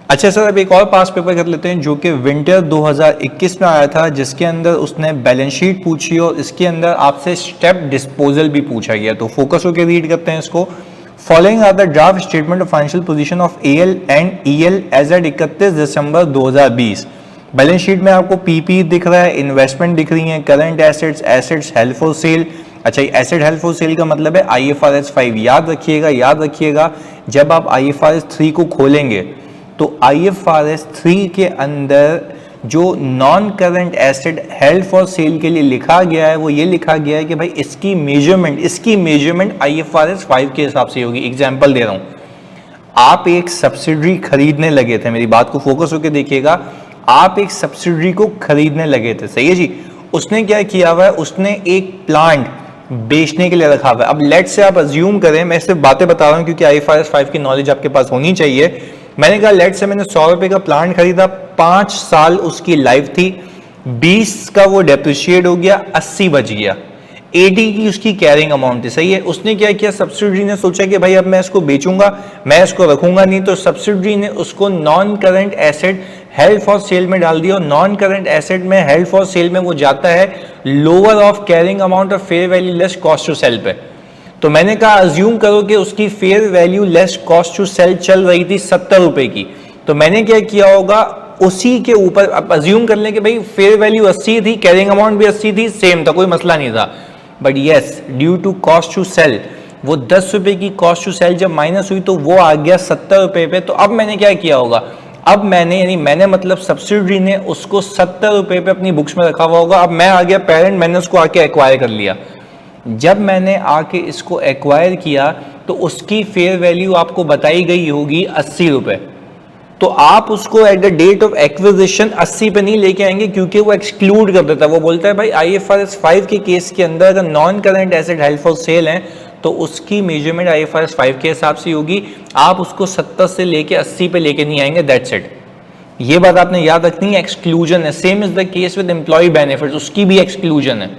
अच्छा सर, अब एक और पास पेपर कर लेते हैं जो कि विंटर 2021 में आया था, जिसके अंदर उसने बैलेंस शीट पूछी और इसके अंदर आपसे स्टेप डिस्पोजल भी पूछा गया। तो फोकस होकर रीड करते हैं इसको। Following are the draft statement of financial position of AL and EL as at 31 December 2020। Balance sheet में आपको पीपी दिख रहा है, इन्वेस्टमेंट दिख रही है, current assets, assets held for cell. अच्छा, एसेट हेल्ड फॉर सेल का मतलब है IFRS 5। याद रखिएगा जब आप IFRS 3 को खोलेंगे तो IFRS 3 के अंदर जो non current asset held for cell के लिए लिखा गया है वो ये लिखा गया है कि भाई इसकी मेजरमेंट IFRS 5 के हिसाब से होगी। एग्जांपल दे रहा हूं, आप एक सब्सिडरी खरीदने लगे थे, मेरी बात को फोकस होकर देखिएगा, आप एक सब्सिडरी को खरीदने लगे थे, सही है जी। उसने क्या किया हुआ है, उसने एक प्लांट बेचने के लिए रखा हुआ है। अब लेट से आप अज्यूम करें, मैं सिर्फ बातें बता रहा हूं क्योंकि IFRS 5 की नॉलेज आपके पास होनी चाहिए। मैंने कहा लेट से मैंने 100 रुपए का प्लांट खरीदा, 5 साल उसकी लाइफ थी, 20 का वो डेप्रिशिएट हो गया, 80 बच गया, 80 की उसकी कैरिंग अमाउंट थी, सही है। उसने क्या किया, सब्सिडरी ने सोचा कि भाई अब मैं इसको बेचूंगा, मैं इसको रखूंगा नहीं, तो सब्सिडरी ने उसको non current asset held for sale में डाल दिया। और नॉन करंट एसेट में हेल्ड फॉर सेल में वो जाता है lower of carrying amount of fair value less cost to sell पे। तो मैंने कहा अज्यूम करो कि उसकी fair value less cost to sell चल रही थी 70 रुपए की, तो मैंने क्या किया होगा, उसी के ऊपर अब अज्यूम कर लें कि भाई फेयर वैल्यू 80 थी, कैरिंग अमाउंट भी 80 थी, सेम था, कोई मसला नहीं था। But yes, due to cost to sell वो 10 रुपए की कॉस्ट टू सेल जब माइनस हुई तो वो आ गया 70 रुपए पे। तो अब मैंने क्या किया होगा, अब मैंने मतलब सब्सिडरी ने उसको 70 रुपए पे अपनी बुक्स में रखा हुआ होगा। अब मैं आ गया पेरेंट, मैंने उसको आके एक्वायर कर लिया। जब मैंने आके इसको एक्वायर किया तो उसकी फेयर वैल्यू आपको बताई गई होगी 80 रुपए। तो आप उसको at the date of acquisition 80 पे नहीं लेके आएंगे क्योंकि वो एक्सक्लूड कर देता है। वो बोलता है भाई IFRS 5 के केस के अंदर अगर non current asset held for sale है तो उसकी मेजरमेंट IFRS 5 के हिसाब से होगी। आप उसको 70 से लेके 80 पे लेके नहीं आएंगे, दैट्स इट। ये बात आपने याद रखनी है, एक्सक्लूजन है। Same is the case with employee benefits, उसकी भी एक्सक्लूजन है।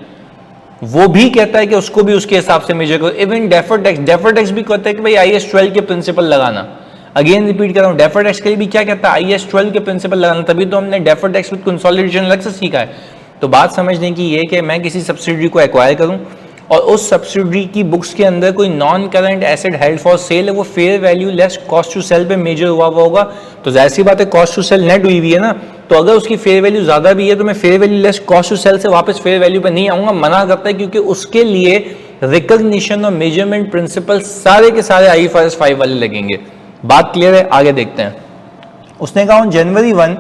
वो भी कहता है कि उसको भी उसके हिसाब से मेजर करो। इवन डेफर्ड टैक्स भी कहता है कि भाई IAS 12 के प्रिंसिपल लगाना। अगेन रिपीट कर रहा हूं, डेफर्ड टैक्स के लिए भी क्या कहता है, IAS 12 के प्रिंसिपल लगाना। तभी तो हमने डेफर्ड टैक्स विद कंसोलिडेशन अलग से सीखा है। तो बात समझने की ये कि मैं किसी सब्सिडरी को एक्वायर करूं और उस सब्सिडरी की बुक्स के अंदर कोई non current asset held for sale है, वो fair value less cost to sell पे मेजर हुआ होगा। तो जाहिर सी बात है कॉस्ट टू सेल नेट हुई है ना, तो अगर उसकी फेयर वैल्यू ज्यादा भी है तो मैं fair value less cost to sell से वापस फेयर वैल्यू पे नहीं आऊंगा, मना करता है, क्योंकि उसके लिए रिकॉग्निशन और मेजरमेंट प्रिंसिपल सारे के सारे IFRS 5 वाले लगेंगे। बात क्लियर है, आगे देखते हैं। उसने कहा जनवरी 1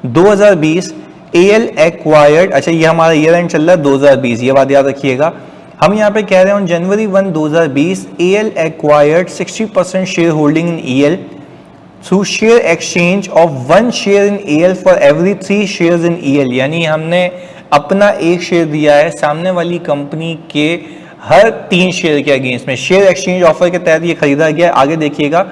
2020 AL एक्वायर्ड, अच्छा ये हमारा ईयर एंड चल रहा है 2020, ये बात याद रखिएगा। हम यहाँ पे कह रहे हैं जनवरी 1 2020 AL acquired 60% share holding in EL through share exchange of 1 share in AL for every 3 shares in EL। यानी हमने अपना एक शेयर दिया है सामने वाली कंपनी के हर 3 शेयर के अगेंस्ट में। शेयर एक्सचेंज ऑफर के तहत ये खरीदा गया। आगे देखिएगा,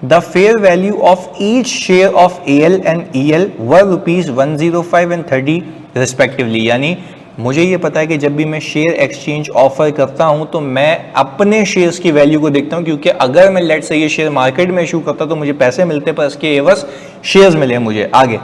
the fair value of each share of AL and EL were ₹105 and 30 respectively. यानी मुझे ये पता है कि जब भी मैं शेयर एक्सचेंज ऑफर करता हूं तो मैं अपने शेयर्स की वैल्यू को देखता हूं, क्योंकि अगर मैं लेट से ये शेयर मार्केट में इशू करता तो मुझे पैसे मिलते, पर इसके एवज शेयर्स मिले मुझे। आगे,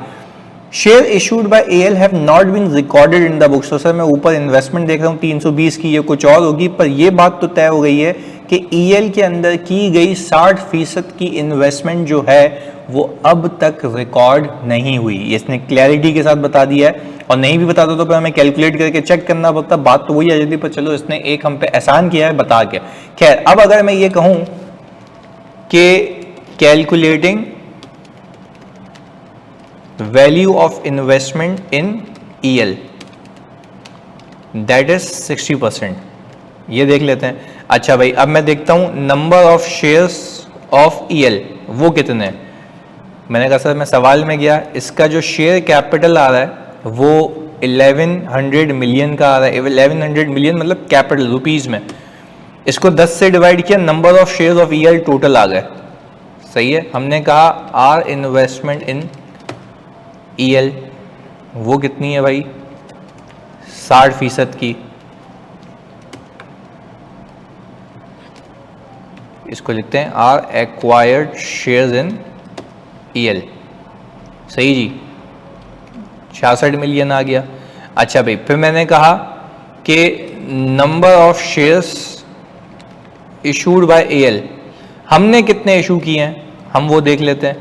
share issued by AL have not been recorded in the books. तो सर मैं ऊपर इन्वेस्टमेंट देख रहा हूं 320 की, ये कुछ और होगी, पर ये बात तो तय हो गई है कि EL के अंदर की गई 60% की इन्वेस्टमेंट जो है वो अब तक रिकॉर्ड नहीं हुई। इसने क्लैरिटी के साथ बता दिया है, और नहीं भी बताता तो हमें कैलकुलेट करके चेक करना पड़ता, बात तो वही आ जाती, पर चलो इसने एक हम पे एहसान किया है बता के। खैर, अब अगर मैं ये कहूं कि calculating value of investment in EL that is 60%, ये देख लेते हैं। अच्छा भाई, अब मैं देखता हूं number of shares of EL वो कितने हैं। मैंने कहा सर मैं सवाल में गया, इसका जो शेयर कैपिटल आ रहा है वो 1100 मिलियन का आ रहा है। 1100 मिलियन मतलब कैपिटल रुपीज में, इसको 10 से डिवाइड किया, number of shares of EL total आ गए, सही है। हमने कहा आर इन्वेस्टमेंट इन EL वो कितनी है भाई, 60% की। इसको लिखते हैं are acquired shares in EL। सही जी, 66 मिलियन आ गया। अच्छा भाई, फिर मैंने कहा कि number of shares issued by AL, हमने कितने इशू किए हैं हम वो देख लेते हैं।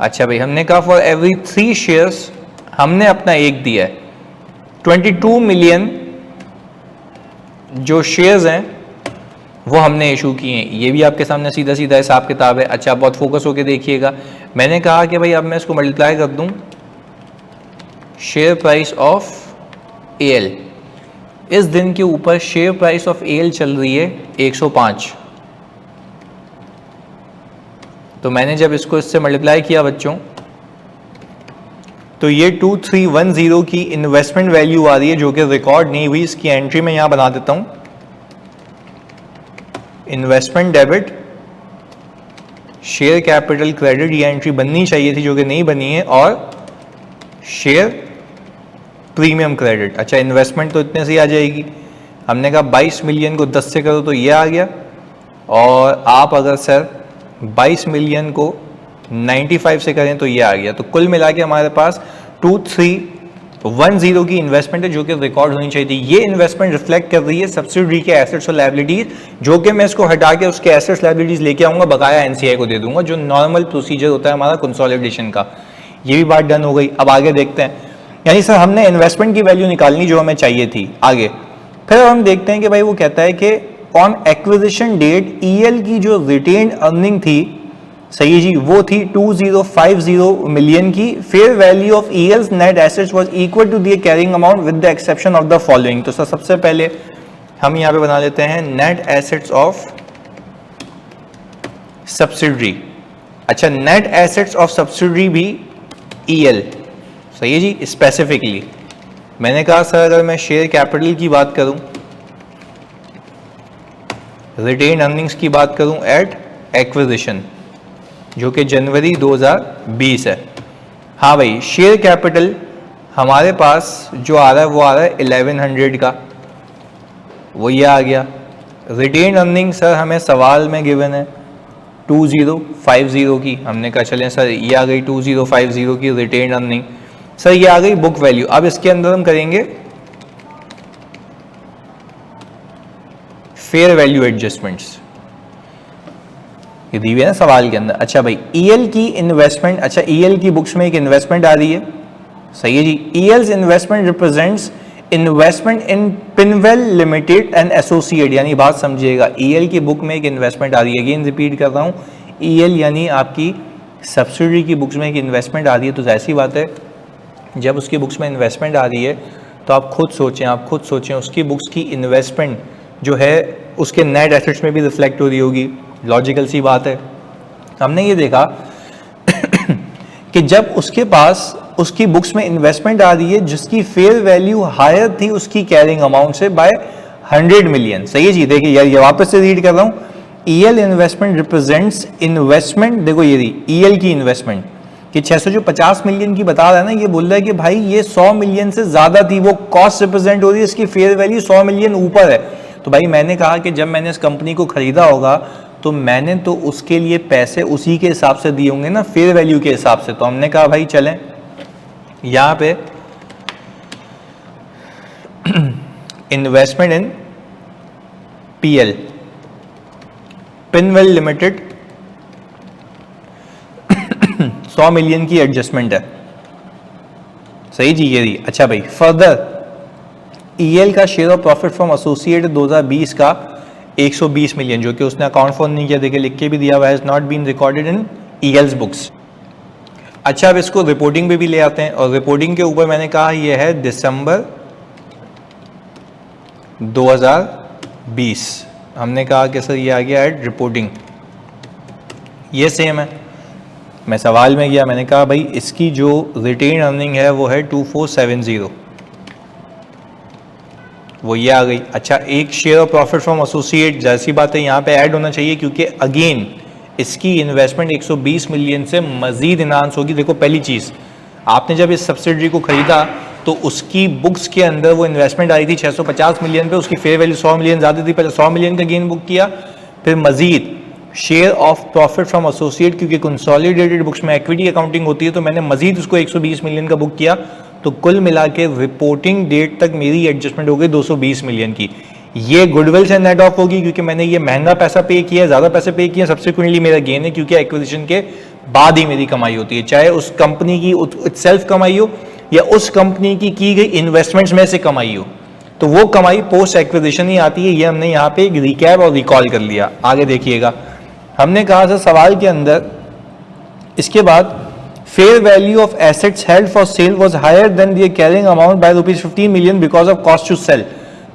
अच्छा भाई, हमने कहा फॉर एवरी 3 शेयर्स हमने अपना एक दिया है। 22 मिलियन जो शेयर्स हैं वो हमने इशू किए हैं। ये भी आपके सामने सीधा सीधा हिसाब किताब है। अच्छा, बहुत फोकस होकर देखिएगा। मैंने कहा कि भाई अब मैं इसको मल्टीप्लाई कर दूं शेयर प्राइस ऑफ एएल, इस दिन के ऊपर शेयर प्राइस ऑफ एएल चल रही है 105। तो मैंने जब इसको इससे मल्टीप्लाई किया बच्चों, तो ये 2310 की इन्वेस्टमेंट वैल्यू आ रही है जो कि रिकॉर्ड नहीं हुई। इसकी एंट्री में यहां बना देता हूं, investment debit share capital credit, ये एंट्री बननी चाहिए थी जो कि नहीं बनी है, और शेयर प्रीमियम क्रेडिट। अच्छा, इन्वेस्टमेंट तो इतने से ही आ जाएगी। हमने कहा 22 मिलियन को 10 से करो तो ये आ गया, और आप अगर सर 22 मिलियन को 95 से करें तो ये आ गया। तो कुल मिला के हमारे पास 2310 की इन्वेस्टमेंट है जो कि रिकॉर्ड होनी चाहिए थी। ये इन्वेस्टमेंट रिफ्लेक्ट कर रही है सब्सिडरी के एसेट्स और लायबिलिटीज, जो कि मैं इसको हटा के उसके एसेट्स लायबिलिटीज लेके आऊंगा, बकाया एनसीआई को दे दूंगा, जो नॉर्मल प्रोसीजर होता है हमारा कंसोलिडेशन का। ये भी बात डन हो गई। अब आगे देखते हैं, यानी सर हमने इन्वेस्टमेंट की वैल्यू निकालनी जो हमें चाहिए थी। आगे फिर हम देखते हैं कि भाई वो कहता है कि ऑन एक्विजिशन डेट ईएल की जो रिटेन्ड अर्निंग थी, सही जी, वो थी 2050 मिलियन की। Fair value of EL's net assets was equal to the carrying amount with the exception of the following. तो सर सबसे पहले हम यहां पे बना लेते हैं नेट एसेट्स ऑफ सब्सिडरी। अच्छा, नेट एसेट्स ऑफ सब्सिडरी भी ईएल, सही है जी। स्पेसिफिकली मैंने कहा सर अगर मैं शेयर कैपिटल की बात करूं, रिटेन अर्निंग्स की बात करूं एट एक्विजिशन, जो कि जनवरी 2020 है। हाँ भाई, शेयर कैपिटल हमारे पास जो आ रहा है वो आ रहा है 1100 का, वो ये आ गया। रिटेन अर्निंग सर हमें सवाल में गिवन है 2050 की। हमने कहा चलें सर ये आ गई 2050 की रिटेन अर्निंग। सर ये आ गई बुक वैल्यू। अब इसके अंदर हम करेंगे फेयर वैल्यू एडजस्टमेंट्स, ये दी हुई है ना सवाल के अंदर। अच्छा भाई, ईएल की इन्वेस्टमेंट, अच्छा ईएल की बुक्स में एक इन्वेस्टमेंट आ रही है, सही है जी। EL's investment represents investment in Pinwell limited and associate, यानी बात समझिएगा, ईएल की बुक में एक इन्वेस्टमेंट आ रही है। अगेन रिपीट कर रहा हूं, ईएल यानी आपकी सब्सिडरी की बुक्स में एक इन्वेस्टमेंट आ रही है। तो ऐसी बात है, जब उसकी बुक्स में इन्वेस्टमेंट आ रही है तो आप खुद सोचें उसकी बुक्स की इन्वेस्टमेंट जो है उसके नेट एसेट्स में भी रिफ्लेक्ट हो रही होगी। लॉजिकल सी बात है। हमने ये देखा कि जब उसके पास उसकी बुक्स में इन्वेस्टमेंट आ रही है जिसकी फेयर वैल्यू हायर थी उसकी कैरिंग अमाउंट से बाय 100 मिलियन, सही है जी। देखिए यार, ये वापस से रीड कर रहा हूं, ईएल इन्वेस्टमेंट रिप्रेजेंट्स इन्वेस्टमेंट, देखो ये रही ईएल की इन्वेस्टमेंट कि 650 मिलियन की बता रहा है ना, ये बोल रहा है कि भाई ये 100 मिलियन से ज्यादा थी, वो कॉस्ट रिप्रेजेंट हो रही है, इसकी फेयर वैल्यू 100 मिलियन ऊपर है। तो भाई मैंने कहा कि जब मैंने इस कंपनी को खरीदा होगा तो मैंने तो उसके लिए पैसे उसी के हिसाब से दिए होंगे ना, फेयर वैल्यू के हिसाब से। तो हमने कहा भाई चलें यहां पे investment in PL, Pinwell limited 100 million की एडजस्टमेंट है, सही जी, ये रही। अच्छा भाई, फर्दर ईएल का share of profit from associate 2020 का 120 मिलियन, जो कि उसने अकाउंट फॉर नहीं किया, देखिए लिख के भी दिया हुआ है, has not been recorded in EL's books. अच्छा, अब इसको रिपोर्टिंग पे भी ले आते हैं, और रिपोर्टिंग के ऊपर मैंने कहा ये है दिसंबर 2020। हमने कहा कि सर ये आ गया एट रिपोर्टिंग, ये सेम है। मैं सवाल में गया, मैंने कहा भाई इसकी जो रिटेन अर्निंग है वो है 2470, वो ये आ गई। अच्छा, एक share of profit from associate, जैसी बात है यहाँ पे ऐड होना चाहिए क्योंकि अगेन इसकी इन्वेस्टमेंट 120 मिलियन से मजीद इनहांस होगी। देखो पहली चीज़, आपने जब इस सब्सिडरी को खरीदा तो उसकी बुक्स के अंदर वो इन्वेस्टमेंट आई थी 650 मिलियन पे, उसकी फेयर वैल्यू 100 मिलियन ज़्यादा थी, पहले 100 मिलियन का गेन बुक किया, फिर मजीद share of profit from associate, क्योंकि कंसोलिडेटेड बुक्स में इक्विटी अकाउंटिंग होती है तो मैंने मजीद उसको 120 मिलियन का बुक किया, तो कुल मिला के रिपोर्टिंग डेट तक मेरी एडजस्टमेंट हो गई 220 मिलियन की। ये गुडविल से नेट ऑफ होगी क्योंकि मैंने ये महंगा पैसा पे किया, ज्यादा पैसे पे किए, सब्सिक्वेंटली मेरा गेन है क्योंकि एक्विजिशन के बाद ही मेरी कमाई होती है, चाहे उस कंपनी की इटसेल्फ कमाई हो या उस कंपनी की गई इन्वेस्टमेंट्स में से कमाई हो, तो वो कमाई पोस्ट एक्विजिशन ही आती है। ये हमने यहाँ पे एक रिकैप और रिकॉल कर लिया। आगे देखिएगा, हमने कहा था सवाल के अंदर, इसके बाद fair value of assets held for sale was higher than the carrying amount by ₹15 million because of cost to sell.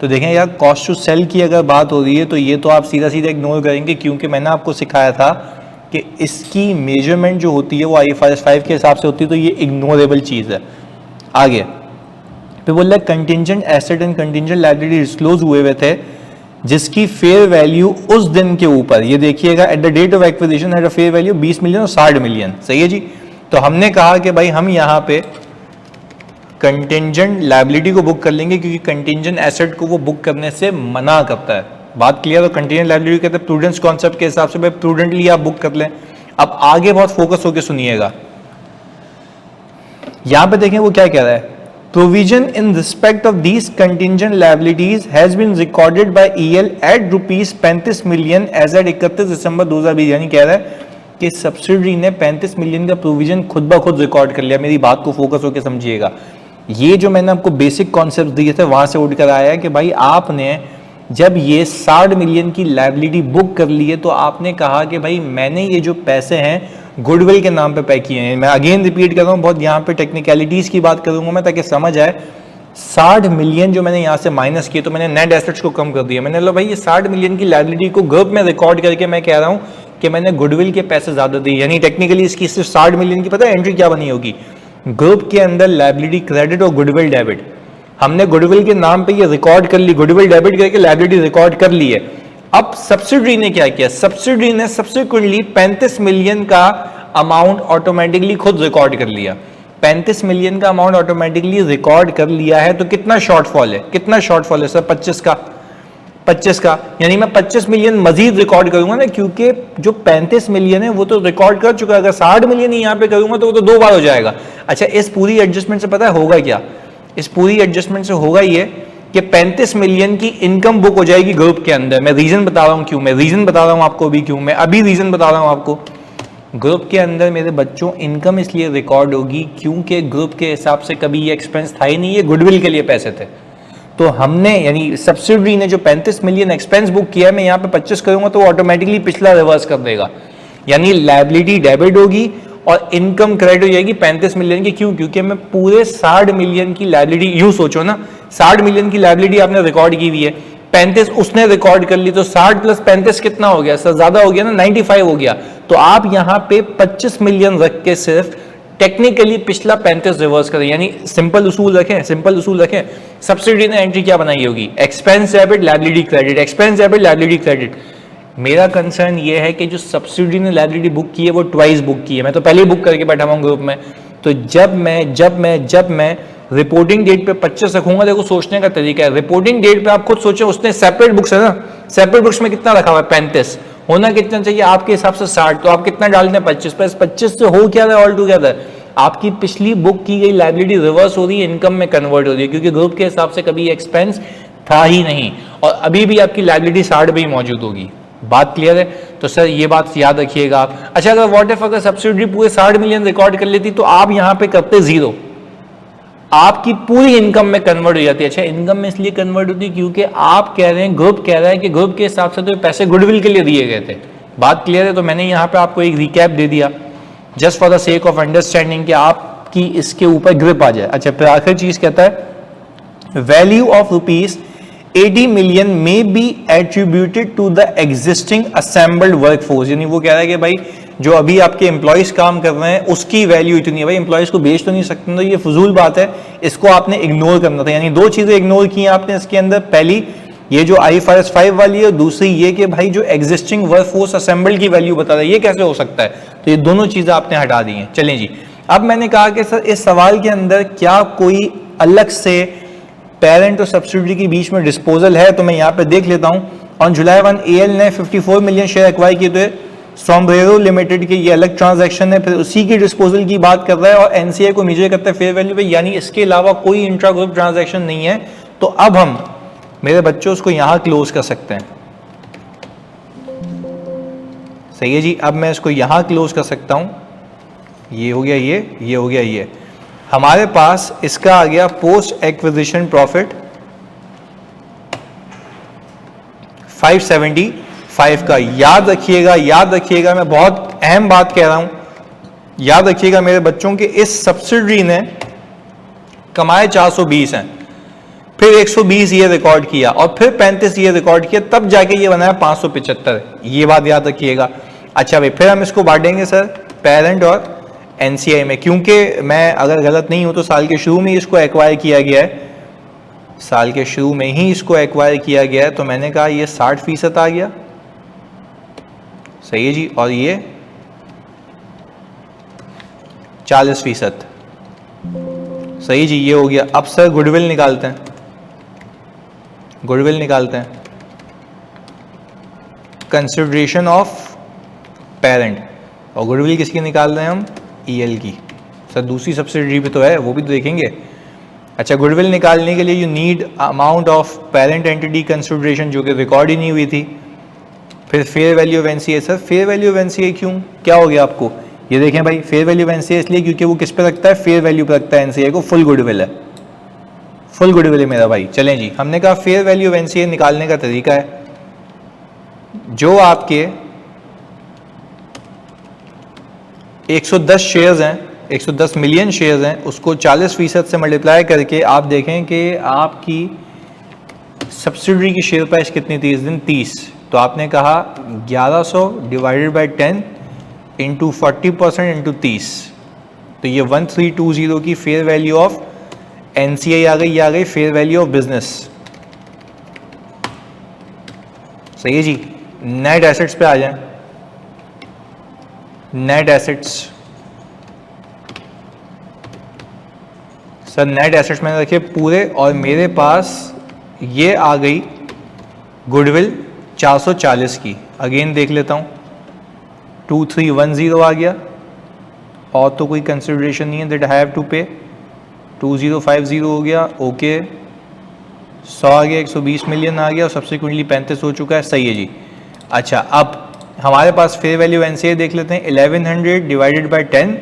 तो देखें यार, कॉस्ट टू सेल की अगर बात हो रही है तो ये तो आप सीधा सीधा इग्नोर करेंगे, क्योंकि मैंने आपको सिखाया था कि इसकी मेजरमेंट जो होती है वो IFRS 5 के हिसाब से होती है, तो ये इग्नोरेबल चीज़ है। आगे फिर बोल रहा है contingent asset and contingent liability disclose हुए थे जिसकी फेयर वैल्यू उस दिन के ऊपर, ये देखिएगा, at the date of acquisition had a fair value 20 million और 60 मिलियन। सही है जी। तो हमने कहा कि भाई हम यहाँ पे कंटिंजेंट लायबिलिटी को बुक कर लेंगे क्योंकि कंटिंजेंट एसेट को वो बुक करने से मना करता है। बात क्लियर। तो कंटिंजेंट लायबिलिटी कहते हैं प्रूडेंस कॉन्सेप्ट के हिसाब से भाई प्रूडेंटली आप बुक कर लें। अब आगे बहुत फोकस होकर सुनिएगा, यहां पे देखें वो क्या कह रहा है, provision in respect of these contingent liabilities has been recorded by EL at ₹35 million as at 31 December 2020। यानी कह रहा है कि सब्सिडरी ने 35 मिलियन का प्रोविजन खुद ब खुद रिकॉर्ड कर लिया। मेरी बात को फोकस होकर समझिएगा, ये जो मैंने आपको बेसिक कॉन्सेप्ट दिए थे वहां से उठ कर आया है कि भाई आपने जब ये 60 मिलियन की लायबिलिटी बुक कर ली है तो आपने कहा कि भाई मैंने ये जो पैसे हैं गुडविल के नाम पे किए हैं। मैं अगेन रिपीट कर रहा हूँ, बहुत यहाँ पे टेक्निकलिटीज की बात करूंगा मैं ताकि समझ आए। 60 मिलियन जो मैंने यहाँ से माइनस किए तो मैंने नेट एसेट्स को कम कर दिया। मैंने लो भाई ये 60 मिलियन की लायबिलिटी को ग्रुप में रिकॉर्ड करके मैं कह रहा हूँ कि मैंने गुडविल के पैसे ज्यादा दिए, यानी टेक्निकली इसकी सिर्फ 60 मिलियन की पता है एंट्री क्या बनी होगी, ग्रुप के अंदर लायबिलिटी क्रेडिट और गुडविल डेबिट। हमने गुडविल के नाम पे ये रिकॉर्ड कर ली, गुडविल डेबिट करके लायबिलिटी रिकॉर्ड कर ली है। अब सब्सिडरी ने क्या किया, सब्सिडरी ने सब्सिक्वेंटली 35 मिलियन का अमाउंट ऑटोमेटिकली खुद रिकॉर्ड कर लिया। 35 मिलियन का अमाउंट ऑटोमेटिकली रिकॉर्ड कर लिया है तो कितना शॉर्टफॉल है, कितना शॉर्टफॉल है सर, 25 का, यानी मैं 25 मिलियन मजीद रिकॉर्ड करूंगा ना, क्योंकि जो 35 मिलियन है वो तो रिकॉर्ड कर चुका है। अगर 60 मिलियन ही यहाँ पे करूंगा तो वो तो 2 बार हो जाएगा। अच्छा, इस पूरी एडजस्टमेंट से पता है होगा क्या, इस पूरी एडजस्टमेंट से होगा ये कि 35 मिलियन की इनकम बुक हो जाएगी ग्रुप के अंदर। मैं रीजन बता रहा हूं क्यों, मैं रीजन बता रहा हूं आपको अभी क्यों, मैं अभी रीजन बता रहा हूं आपको। ग्रुप के अंदर मेरे बच्चों इनकम इसलिए रिकॉर्ड होगी क्योंकि ग्रुप के हिसाब से कभी ये एक्सपेंस था ही नहीं, ये गुडविल के लिए पैसे थे। तो हमने यानी सब्सिडरी ने जो 35 मिलियन एक्सपेंस बुक किया है, मैं यहाँ पे 25 करूंगा तो ऑटोमेटिकली पिछला रिवर्स कर देगा, यानी लायबिलिटी डेबिट होगी और इनकम क्रेडिट हो जाएगी 35 मिलियन की। क्यों, क्योंकि मैं पूरे 60 मिलियन की लायबिलिटी, यूं सोचो ना 60 मिलियन की लायबिलिटी आपने रिकॉर्ड की हुई है, 35 उसने रिकॉर्ड कर ली, तो 60 प्लस 35 कितना हो गया सर, ज्यादा हो गया ना, 95 हो गया। तो आप यहाँ पे 25 मिलियन रख के सिर्फ टेक्निकली पिछला 35 रिवर्स करें, यानी सिंपल उसूल रखें। सब्सिडी ने एंट्री क्या बनाई होगी, expense debit liability credit, expense debit liability credit. मेरा कंसर्न ये है कि जो सब्सिडी ने लायबिलिटी बुक की है वो ट्वाइस बुक की है, मैं तो पहले ही बुक करके बैठा हूँ ग्रुप में। तो जब मैं रिपोर्टिंग डेट पे 25 रखूंगा, देखो सोचने का तरीका है, रिपोर्टिंग डेट पे आप खुद सोचो, उसने सेपरेट बुक्स है ना, सेपरेट बुक्स में कितना रखा हुआ है 35, होना कितना चाहिए आपके हिसाब से 60, तो आप कितना डाल दें 25 प्लस 25 से हो क्या रहा है ऑल टुगेदर, आपकी पिछली बुक की गई लायबिलिटी रिवर्स हो रही है, इनकम में कन्वर्ट हो रही है, क्योंकि ग्रुप के हिसाब से कभी एक्सपेंस था ही नहीं और अभी भी आपकी लायबिलिटी 60 पे ही मौजूद होगी। बात क्लियर है? तो सर ये बात याद रखिएगा आप। अच्छा, अगर व्हाट इफ अगर सब्सिडी पूरे 60 मिलियन रिकॉर्ड कर लेती तो आप यहां पे करते 0, आपकी पूरी इनकम में कन्वर्ट हो जाती है। अच्छा, इनकम में इसलिए कन्वर्ट होती है क्योंकि आप कह रहे हैं, ग्रुप कह रहा है कि ग्रुप के हिसाब से तो पैसे गुडविल के लिए दिए गए थे। बात क्लियर है? तो मैंने यहां पे आपको एक रिकैप दे दिया just for the sake of understanding कि आपकी इसके ऊपर ग्रिप आ जाए। अच्छा, फिर आखिरी चीज कहता है वैल्यू ऑफ ₹80 मिलियन में be attributed to the existing assembled workforce, यानी वो कह रहा है कि भाई जो अभी आपके एम्प्लॉयज काम कर रहे हैं उसकी वैल्यू इतनी है, भाई एम्प्लॉयज को बेच तो नहीं सकते, तो ये फजूल बात है, इसको आपने इग्नोर करना था। यानी दो चीजें इग्नोर की आपने इसके अंदर, पहली ये जो IFRS 5 वाली है, दूसरी ये कि भाई जो एग्जिस्टिंग वर्कफोर्स असेंबल्ड की वैल्यू बता रहा है, ये कैसे हो सकता है, तो ये दोनों चीजें आपने हटा दी हैं। चलें जी, अब मैंने कहा कि सर इस सवाल के अंदर क्या कोई अलग से पेरेंट और सब्सिडी के बीच में डिस्पोजल है, तो मैं यहाँ पे देख लेता हूँ। ऑन जुलाई 1 एएल ने 54 मिलियन शेयर एक्वायर किए थे सोम्ब्रेरो लिमिटेड के, ये अलग ट्रांजैक्शन है, फिर उसी की डिस्पोजल की बात कर रहा है और एनसीआई को मेजर करता है फेयर वैल्यू पे, यानी इसके अलावा कोई इंट्रा ग्रुप ट्रांजैक्शन नहीं है। तो अब हम मेरे बच्चों उसको यहां क्लोज कर सकते हैं। सही है जी, अब मैं इसको यहां क्लोज कर सकता हूं। ये हो गया ये हो गया ये। हमारे पास इसका आ गया पोस्ट एक्विजिशन प्रॉफिट 575 का। याद रखिएगा, मैं बहुत अहम बात कह रहा हूं, याद रखिएगा मेरे बच्चों के, इस सब्सिडरी ने कमाए 420 हैं, फिर 120 ये रिकॉर्ड किया और फिर 35 ये रिकॉर्ड किया, तब जाके ये बनाया 575। ये बात याद रखिएगा। अच्छा भाई, फिर हम इसको बांटेंगे सर पेरेंट और एनसीआई में, क्योंकि मैं अगर गलत नहीं हूं तो साल के शुरू में इसको एक्वायर किया गया है, साल के शुरू में ही इसको एक्वायर किया गया है, तो मैंने कहा ये 60% आ गया। सही है जी, और ये 40%। सही जी, ये हो गया। अब सर गुडविल निकालते हैं, कंसिडरेशन ऑफ पेरेंट, और गुडविल किसकी निकाल रहे हैं हम? ईएल की। सर दूसरी सब्सिडरी पे तो है, वो भी तो देखेंगे। अच्छा, गुडविल निकालने के लिए you need amount of parent entity consideration, जो कि रिकॉर्ड ही नहीं हुई थी। फिर fair value of NCA. Sir fair value of NCA क्यों, क्या हो गया आपको? ये देखें भाई, फेयर वैल्यू ऑफ एनसीए इसलिए क्योंकि वो किस पे रखता है? फेयर वैल्यू पे रखता है एनसीए को। फुल गुडविल है, फुल गुडविल है मेरा भाई। चलें जी, हमने कहा फेयर वैल्यू ऑफ एनसीए निकालने का तरीका है, जो आपके 110 शेयर्स हैं, 110 मिलियन शेयर्स हैं, उसको 40% से मल्टीप्लाई करके आप देखें कि आपकी सब्सिडरी की शेयर प्राइस कितनी थी इस दिन? 30। तो आपने कहा 1100 डिवाइडेड बाय 10 इंटू 40% इंटू 30, तो ये 1320 की फेयर वैल्यू ऑफ एनसीआई आ गई। ये आ गई फेयर वैल्यू ऑफ बिजनेस। सही है जी। नेट एसेट्स पे आ जाएं। Net assets, sir net assets मैंने रखे पूरे, और मेरे पास ये आ गई गुडविल 440 की। अगेन देख लेता हूँ, 2310 आ गया, और तो कोई कंसिडरेशन नहीं है दैट आई हैव टू पे। 2050 हो गया, ओके। 100 आ गया, 120 मिलियन आ गया, और सब्सिक्वेंटली 35 हो चुका है। सही है जी। अच्छा, अब हमारे पास फेयर वैल्यू एनसीए देख लेते हैं। 1100 divided by 10,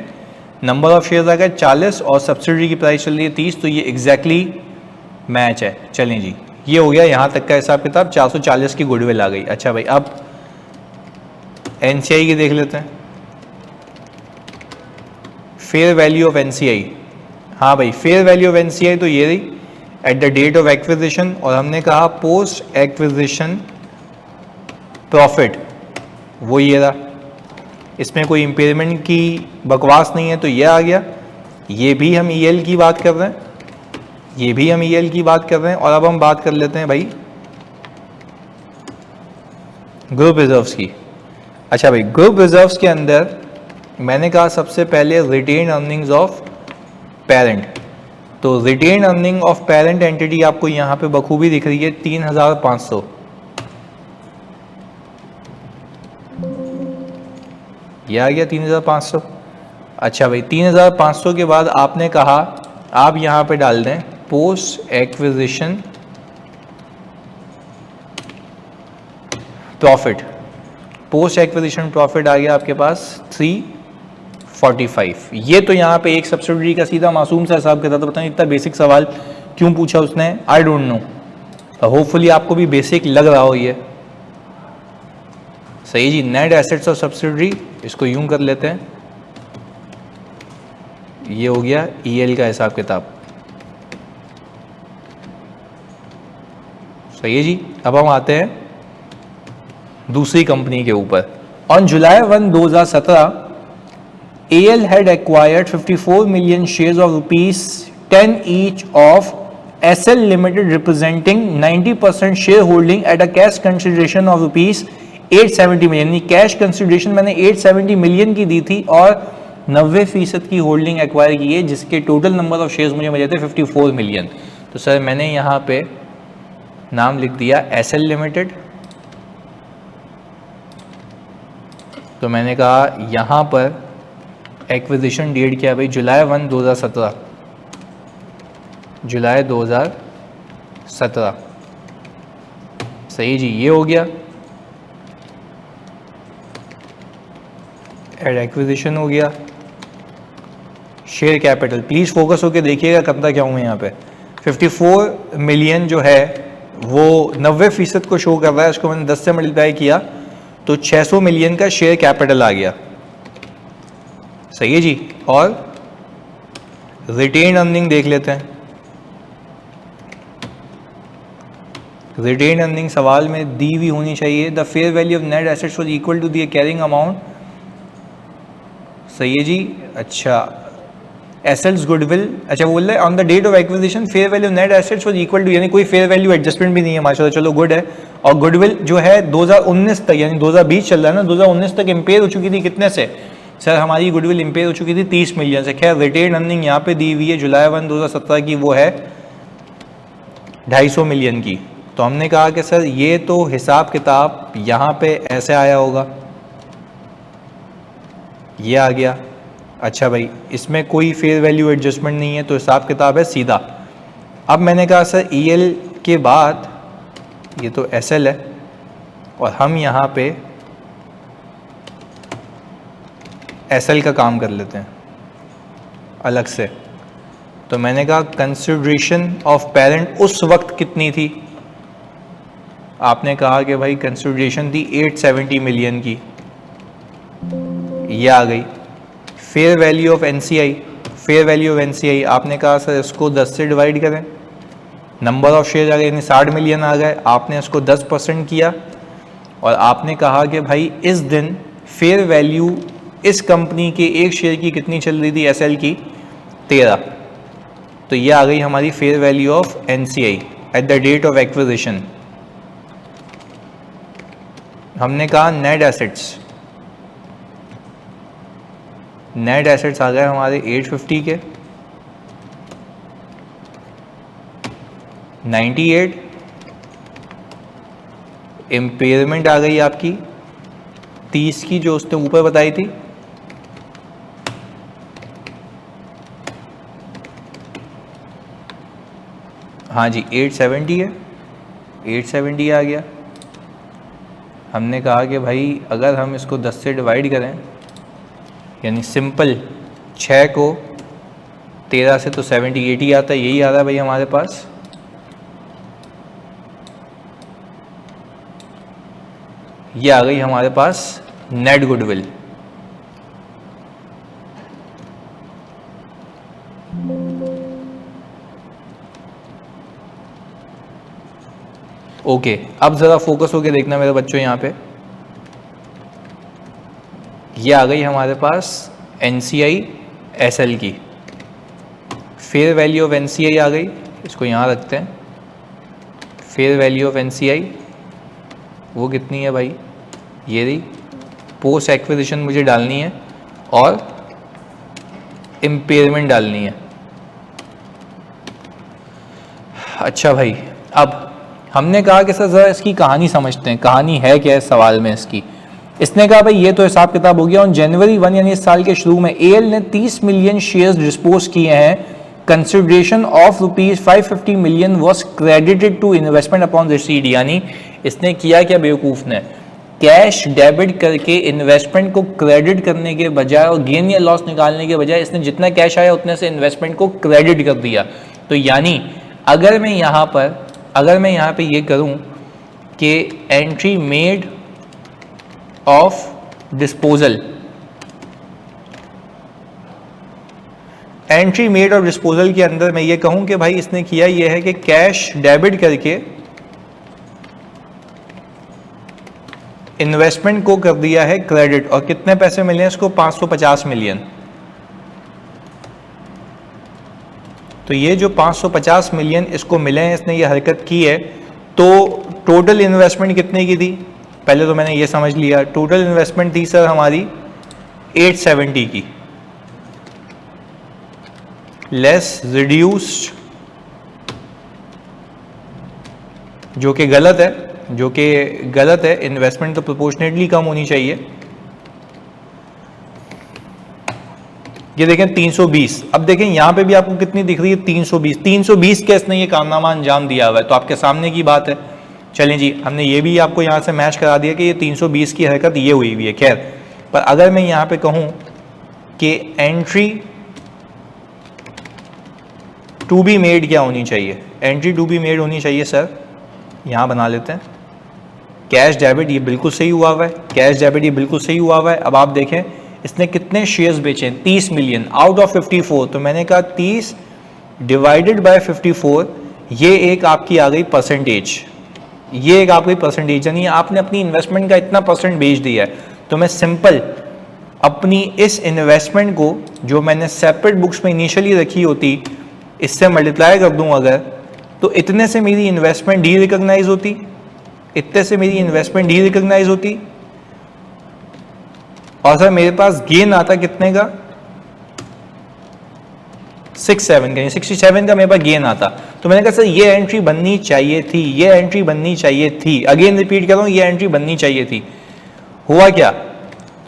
number of shares आ गया 40, और सब्सिडरी की प्राइस चल रही है 30, तो ये एग्जैक्टली मैच है। चलें जी, ये हो गया यहाँ तक का हिसाब किताब। 440 की गुडविल आ गई। अच्छा भाई, अब एनसीआई की देख लेते हैं। फेयर वैल्यू ऑफ एनसीआई, हाँ भाई, फेयर वैल्यू ऑफ एनसीआई तो ये रही at the date of acquisition, और हमने कहा पोस्ट एक्विजिशन प्रॉफिट, वो ये रहा। इसमें कोई इम्पेयरमेंट की बकवास नहीं है, तो ये आ गया। ये भी हम ईएल की बात कर रहे हैं, ये भी हम ईएल की बात कर रहे हैं। और अब हम बात कर लेते हैं भाई ग्रुप रिजर्व्स की। अच्छा भाई, ग्रुप रिजर्व्स के अंदर मैंने कहा सबसे पहले रिटेन अर्निंग्स ऑफ पेरेंट। तो retained earning of parent entity आपको यहाँ पे बखूबी दिख रही है, 3500। यह आ गया 3500। अच्छा भाई, 3500 के बाद आपने कहा आप यहाँ पे डाल दें post acquisition profit. Post acquisition profit आ गया आपके पास 345। ये तो यहाँ पे एक सब्सिडरी का सीधा मासूम सा हिसाब किताब था। पता नहीं इतना बेसिक सवाल क्यों पूछा उसने, आई डोंट नो। होपफुली आपको भी बेसिक लग रहा हो ये। सही जी। नेट एसेट्स ऑफ सब्सिडरी, इसको यूं कर लेते हैं, ये हो गया ईएल का हिसाब किताब। सही है जी। अब हम आते हैं दूसरी कंपनी के ऊपर। On July 1, 2017 AL had acquired 54 million shares of ₹10 each of SL Limited, representing 90% shareholding at a cash consideration of ₹870 million। Cash consideration मैंने 870 मिलियन की दी थी और 90% की होल्डिंग एक्वायर की है, जिसके टोटल नंबर ऑफ शेयर्स मुझे मिले थे 54 मिलियन। तो सर मैंने यहाँ पे नाम लिख दिया SL लिमिटेड, तो मैंने कहा यहाँ पर एक्विजिशन डेट क्या है भाई, जुलाई 1 2017, जुलाई 2017। सही जी, ये हो गया। एड एक्विजिशन हो गया। शेयर कैपिटल, प्लीज फोकस होकर देखिएगा करता क्या हूँ मैं यहाँ पे। 54 मिलियन जो है वो 90% को शो कर रहा है, उसको मैंने 10 से मल्टीप्लाई किया तो 600 मिलियन का शेयर कैपिटल आ गया। सही है जी। और रिटेन अर्निंग देख लेते हैं। रिटेन अर्निंग सवाल में दी हुई होनी चाहिए। The fair value of net assets was equal to the carrying amount. सही है जी। अच्छा, एसेट्स गुडविल, अच्छा बोल रहे on the date of acquisition fair value of net assets was equal to, यानी कोई फेयर वैल्यू एडजस्टमेंट भी नहीं है माशाल्लाह, चलो गुड है। और गुडविल जो है 2019 तक, यानी 2020 चल रहा है ना, 2019 तक इम्पेयर हो चुकी थी कितने से सर, हमारी गुडविल इम्पेयर हो चुकी थी 30 मिलियन से। खैर रिटेन अर्निंग यहाँ पे दी हुई है जुलाई 1 2017 की, वो है 250 मिलियन की। तो हमने कहा कि सर ये तो हिसाब किताब यहाँ पे ऐसे आया होगा, ये आ गया। अच्छा भाई, इसमें कोई फेयर वैल्यू एडजस्टमेंट नहीं है तो हिसाब किताब है सीधा। अब मैंने कहा सर ईएल के बाद ये तो एसएल है और हम यहाँ पे एसएल का काम कर लेते हैं अलग से। तो मैंने कहा कंसिडरेशन ऑफ पेरेंट उस वक्त कितनी थी, आपने कहा कि भाई कंसिडरेशन थी 870 मिलियन की, ये आ गई। Fair value of NCI, fair value of NCI आपने कहा सर इसको 10 से डिवाइड करें, नंबर ऑफ शेयर आ गए यानी 60 मिलियन आ गए, आपने इसको 10% किया और आपने कहा कि भाई इस दिन फेयर वैल्यू इस कंपनी के एक शेयर की कितनी चल रही थी, एसएल की 13। तो ये आ गई हमारी fair value of NCI at the date of acquisition. हमने कहा नेट एसेट्स, नेट एसेट्स आ गए हमारे 850 के, 98। इम्पेयरमेंट आ गई आपकी 30 की जो उसने ऊपर बताई थी, हाँ जी 870 है, 870 आ गया। हमने कहा कि भाई अगर हम इसको 10 से डिवाइड करें, यानी सिंपल 6 को 13 से तो 70 80 आता है, यही आ रहा है भाई हमारे पास। ये आ गई हमारे पास नेट गुडविल। ओके, अब ज़रा फोकस होके देखना मेरे बच्चों, यहाँ पे ये आ गई हमारे पास एनसीआई एसएल की। फेयर वैल्यू ऑफ एनसीआई आ गई, इसको यहाँ रखते हैं। फेयर वैल्यू ऑफ एनसीआई वो कितनी है भाई, ये रही। पोस्ट एक्विजिशन मुझे डालनी है और इम्पेयरमेंट डालनी है। अच्छा भाई, अब हमने कहा कि सर ज़रा इसकी कहानी समझते हैं, कहानी है क्या है सवाल में इसकी। इसने कहा भाई ये तो हिसाब किताब हो गया। और जनवरी 1 यानी इस साल के शुरू में एएल ने 30 मिलियन शेयर्स डिस्पोज किए हैं। Consideration of ₹550 million was credited to investment upon received, यानी इसने किया क्या बेवकूफ़ ने, कैश डेबिट करके इन्वेस्टमेंट को क्रेडिट करने के बजाय और गेन या लॉस निकालने के बजाय इसने जितना कैश आया उतने से इन्वेस्टमेंट को क्रेडिट कर दिया। तो यानी अगर मैं यहाँ पे ये करूँ कि entry made of disposal, entry made of disposal के अंदर मैं ये कहूं कि भाई इसने किया ये है कि कैश डेबिट करके इन्वेस्टमेंट को कर दिया है क्रेडिट। और कितने पैसे मिले हैं इसको, 550 मिलियन। तो ये जो 550 मिलियन इसको मिले हैं, इसने ये हरकत की है। तो टोटल इन्वेस्टमेंट कितने की थी, पहले तो मैंने ये समझ लिया। टोटल इन्वेस्टमेंट थी सर हमारी 870 की, लेस रिड्यूस्ड, जो कि गलत है, इन्वेस्टमेंट तो प्रोपोर्शनेटली कम होनी चाहिए। ये देखें 320, अब देखें यहाँ पे भी आपको कितनी दिख रही है 320, 320 के इसने ये कारनामा अंजाम दिया हुआ है, तो आपके सामने की बात है। चलें जी, हमने ये भी आपको यहाँ से मैच करा दिया कि ये 320 की हरकत ये हुई हुई है। खैर, पर अगर मैं यहाँ पे कहूँ कि एंट्री टू बी मेड क्या होनी चाहिए, एंट्री टू बी मेड होनी चाहिए सर, यहाँ बना लेते हैं कैश डेबिट, ये बिल्कुल सही हुआ हुआ है, कैश डेबिट ये बिल्कुल सही हुआ हुआ है। अब आप देखें इसने कितने शेयर्स बेचे हैं, 30 मिलियन आउट ऑफ 54, तो मैंने कहा 30 डिवाइडेड बाय 54, ये एक आपकी आ गई परसेंटेज, ये एक आपकी परसेंटेज, यानी आपने अपनी इन्वेस्टमेंट का इतना परसेंट बेच दिया है। तो मैं सिंपल अपनी इस इन्वेस्टमेंट को जो मैंने सेपरेट बुक्स में इनिशियली रखी होती, इससे मल्टीप्लाई कर दूं अगर, तो इतने से मेरी इन्वेस्टमेंट डी रिकॉग्नाइज होती, इतने से मेरी इन्वेस्टमेंट डी रिकॉग्नाइज होती, और सर मेरे पास गेन आता कितने का, 67 का, 67 का मेरे पास गेन आता। तो मैंने कहा सर ये एंट्री बननी चाहिए थी, ये एंट्री बननी चाहिए थी, अगेन रिपीट कर रहा हूं, ये एंट्री बननी चाहिए थी। हुआ क्या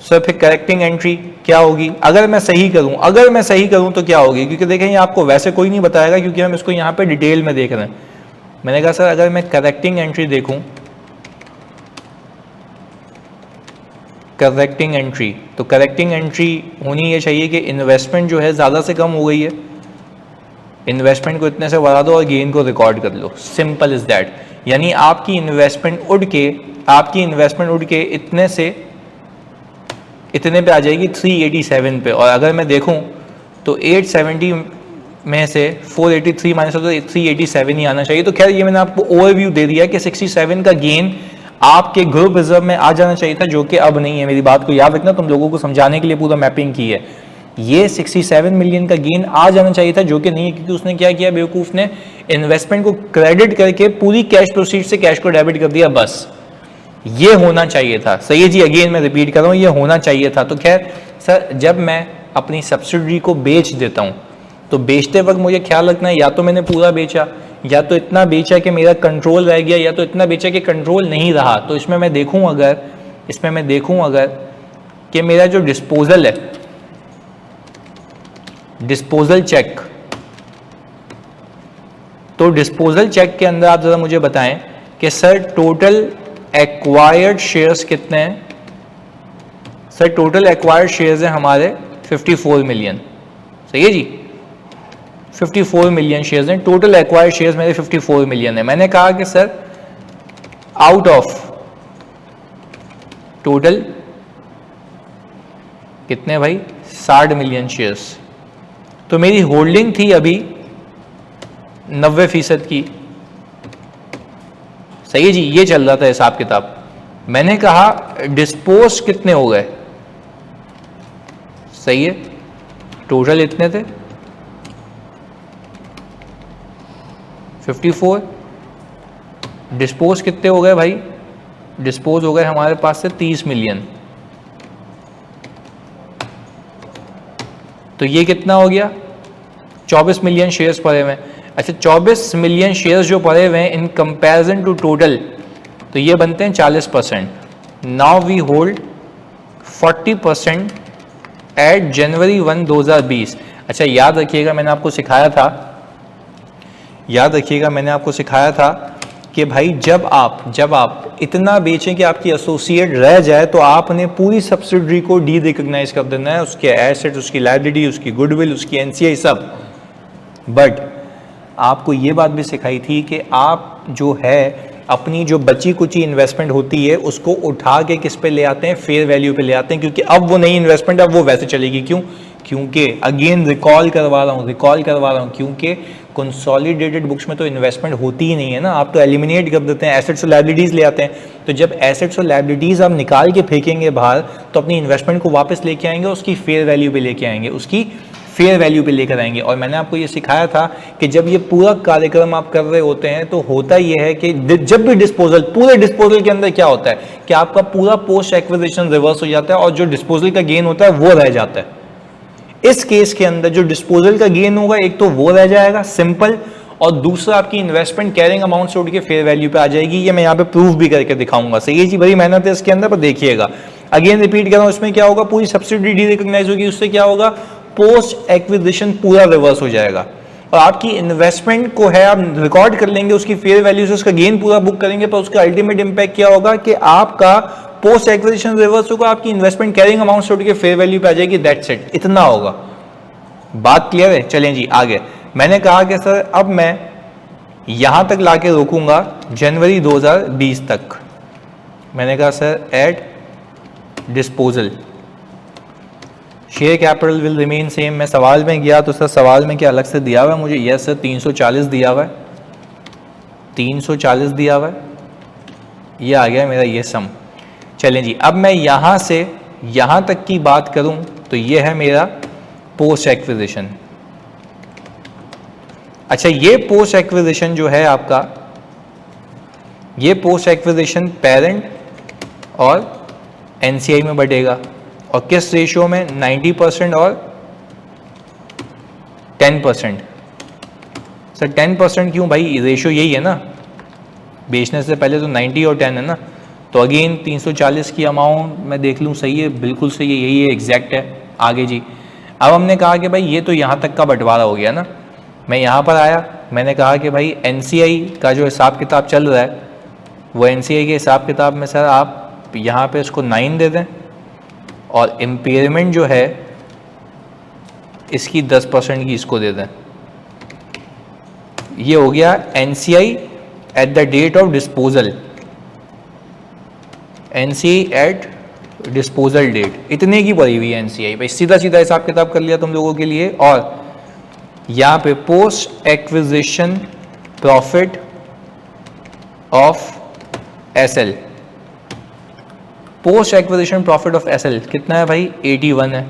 सर, फिर करेक्टिंग एंट्री क्या होगी, अगर मैं सही करूं तो क्या होगी, क्योंकि देखें ये आपको वैसे कोई नहीं बताएगा, क्योंकि हम इसको यहाँ पे डिटेल में देख रहे हैं। मैंने कहा सर अगर मैं करेक्टिंग एंट्री देखूं, करेक्टिंग एंट्री, तो करेक्टिंग एंट्री होनी ये चाहिए कि इन्वेस्टमेंट जो है ज़्यादा से कम हो गई है, इन्वेस्टमेंट को इतने से बढ़ा दो और गेन को रिकॉर्ड कर लो, सिंपल इज दैट। यानी आपकी इन्वेस्टमेंट उड़ के इतने से इतने पे आ जाएगी 387 पे, और अगर मैं देखूं तो 870 में से 483 माइनस तो 387 ही आना चाहिए। तो खैर ये मैंने आपको ओवरव्यू दे दिया कि 67 का गेन आपके ग्रुप रिजर्व में आ जाना चाहिए था, जो कि अब नहीं है। मेरी बात को याद रखना, तुम लोगों को समझाने के लिए पूरा मैपिंग की है। ये 67 मिलियन का गेन आ जाना चाहिए था, जो कि नहीं है, क्योंकि उसने क्या किया, बेवकूफ ने इन्वेस्टमेंट को क्रेडिट करके पूरी कैश प्रोसीड से कैश को डेबिट कर दिया, बस ये होना चाहिए था। सही है जी, अगेन मैं रिपीट कर रहा हूं, ये होना चाहिए था। तो खैर सर जब मैं अपनी सब्सिडरी को बेच देता हूं, तो बेचते वक्त मुझे ख्याल रखना है, या तो मैंने पूरा बेचा, या तो इतना बेचा कि मेरा कंट्रोल रह गया, या तो इतना बेचा कि कंट्रोल नहीं रहा। तो इसमें मैं देखूं अगर कि मेरा जो डिस्पोजल है, डिस्पोजल चेक, तो डिस्पोजल चेक के अंदर आप जरा मुझे बताएं कि सर टोटल एक्वायर्ड शेयर्स कितने हैं। सर टोटल एक्वायर्ड शेयर्स हैं हमारे 54 मिलियन। सही है जी, 54 मिलियन शेयर्स हैं, टोटल एक्वायर्ड शेयर्स मेरे 54 मिलियन है। मैंने कहा कि सर आउट ऑफ टोटल कितने भाई, 60 मिलियन शेयर्स, तो मेरी होल्डिंग थी अभी 90% की। सही है जी, ये चल रहा था हिसाब किताब। मैंने कहा डिस्पोज कितने हो गए, सही है, टोटल इतने थे 54, डिस्पोज कितने हो गए भाई, डिस्पोज हो गए हमारे पास से 30 मिलियन। तो ये कितना हो गया, 24 मिलियन शेयर्स पड़े हुए हैं। अच्छा 24 मिलियन शेयर्स जो पड़े हुए हैं इन कंपैरिजन टू टोटल, तो ये बनते हैं 40%। नाउ वी होल्ड 40% एट जनवरी 1, 2020। अच्छा याद रखिएगा मैंने आपको सिखाया था कि भाई जब आप इतना बेचें कि आपकी एसोसिएट रह जाए, तो आपने पूरी सब्सिडरी को डी रिकॉग्नाइज कर देना है, उसके एसेट, उसकी लायबिलिटी, उसकी गुडविल, उसकी एनसीआई सब। बट आपको ये बात भी सिखाई थी कि आप जो है अपनी जो बची कुची इन्वेस्टमेंट होती है उसको उठा के किस पे ले आते हैं, फेयर वैल्यू पे ले आते हैं, क्योंकि अब वो नई इन्वेस्टमेंट अब वो वैसे चलेगी। क्योंकि अगेन रिकॉल करवा रहा हूँ क्योंकि कंसोलिडेटेड बुक्स में तो इन्वेस्टमेंट होती ही नहीं है ना, आप तो एलिमिनेट कर देते हैं, एसेट्स और लायबिलिटीज ले आते हैं। तो जब एसेट्स और लायबिलिटीज आप निकाल के फेंकेंगे बाहर, तो अपनी इन्वेस्टमेंट को वापस लेके आएंगे, उसकी फेयर वैल्यू पे लेके आएंगे, लेकर आएंगे। और मैंने आपको ये सिखाया था कि जब ये पूरा कार्यक्रम आप कर रहे होते हैं, तो होता ये है कि जब भी पूरे डिस्पोजल के अंदर क्या होता है कि आपका पूरा पोस्ट एक्विजिशन रिवर्स हो जाता है, और जो डिस्पोजल का गेन होता है वो रह जाता है। इस केस के अंदर जो डिस्पोजल का गेन होगा, एक तो वो रह जाएगा सिंपल, और दूसरा आपकी इन्वेस्टमेंट कैरिंग अमाउंट से उठ के फेयर वैल्यू पे आ जाएगी। ये मैं यहाँ पे प्रूफ भी करके दिखाऊंगा। सही है जी, बड़ी मेहनत है इसके अंदर, पर देखिएगा। अगेन रिपीट कर रहा हूं, इसमें क्या होगा, पूरी सब्सिडी डी रिकॉग्नाइज होगी, उससे क्या होगा, पोस्ट एक्विजिशन पूरा रिवर्स हो जाएगा और आपकी इन्वेस्टमेंट को है आप रिकॉर्ड कर लेंगे, उसकी फेयर वैल्यू से उसका गेन पूरा बुक करेंगे, पर उसका अल्टीमेट इंपैक्ट क्या होगा कि आपका पोस्ट एक्विजिशन रिवर्स होगा, आपकी इन्वेस्टमेंट कैरिंग अमाउंट छोड़ के फेयर वैल्यू पे आ जाएगी, दैट्स इट, इतना होगा। बात क्लियर है? चलें जी आगे। मैंने कहा कि सर अब मैं यहां तक लाके रोकूंगा जनवरी 2020 तक। मैंने कहा sir at disposal share capital will remain same. मैं सवाल में गया तो सर सवाल में क्या अलग से दिया हुआ है मुझे? यस सर 340 दिया हुआ है, 340 दिया हुआ है, ये आ गया मेरा ये सम। चलें जी अब मैं यहां से यहां तक की बात करूं तो ये है मेरा पोस्ट एक्विजिशन। अच्छा ये पोस्ट एक्विजिशन जो है आपका, ये पोस्ट एक्विजिशन पेरेंट और एनसीआई में बढ़ेगा और किस रेशियो में? 90% और 10%। सर 10% क्यों भाई? रेशियो यही है ना, बेचने से पहले तो 90 और 10 है ना। तो अगेन 340 की अमाउंट मैं देख लूँ, सही है, बिल्कुल सही है, यही है, एग्जैक्ट है। आगे जी अब हमने कहा कि भाई ये तो यहाँ तक का बंटवारा हो गया ना। मैं यहाँ पर आया, मैंने कहा कि भाई एनसीआई का जो हिसाब किताब चल रहा है वो एनसीआई के हिसाब किताब में सर आप यहाँ पे इसको 9 दे दें और इम्पेयरमेंट जो है इसकी 10% की इसको दे दें। ये हो गया NCI at the date of disposal, NCI at disposal date, इतने की पड़ी हुई है एनसीआई भाई। सीधा सीधा हिसाब किताब कर लिया तुम लोगों के लिए। और यहाँ पे post acquisition profit of SL, post acquisition profit of SL कितना है भाई? 81 है।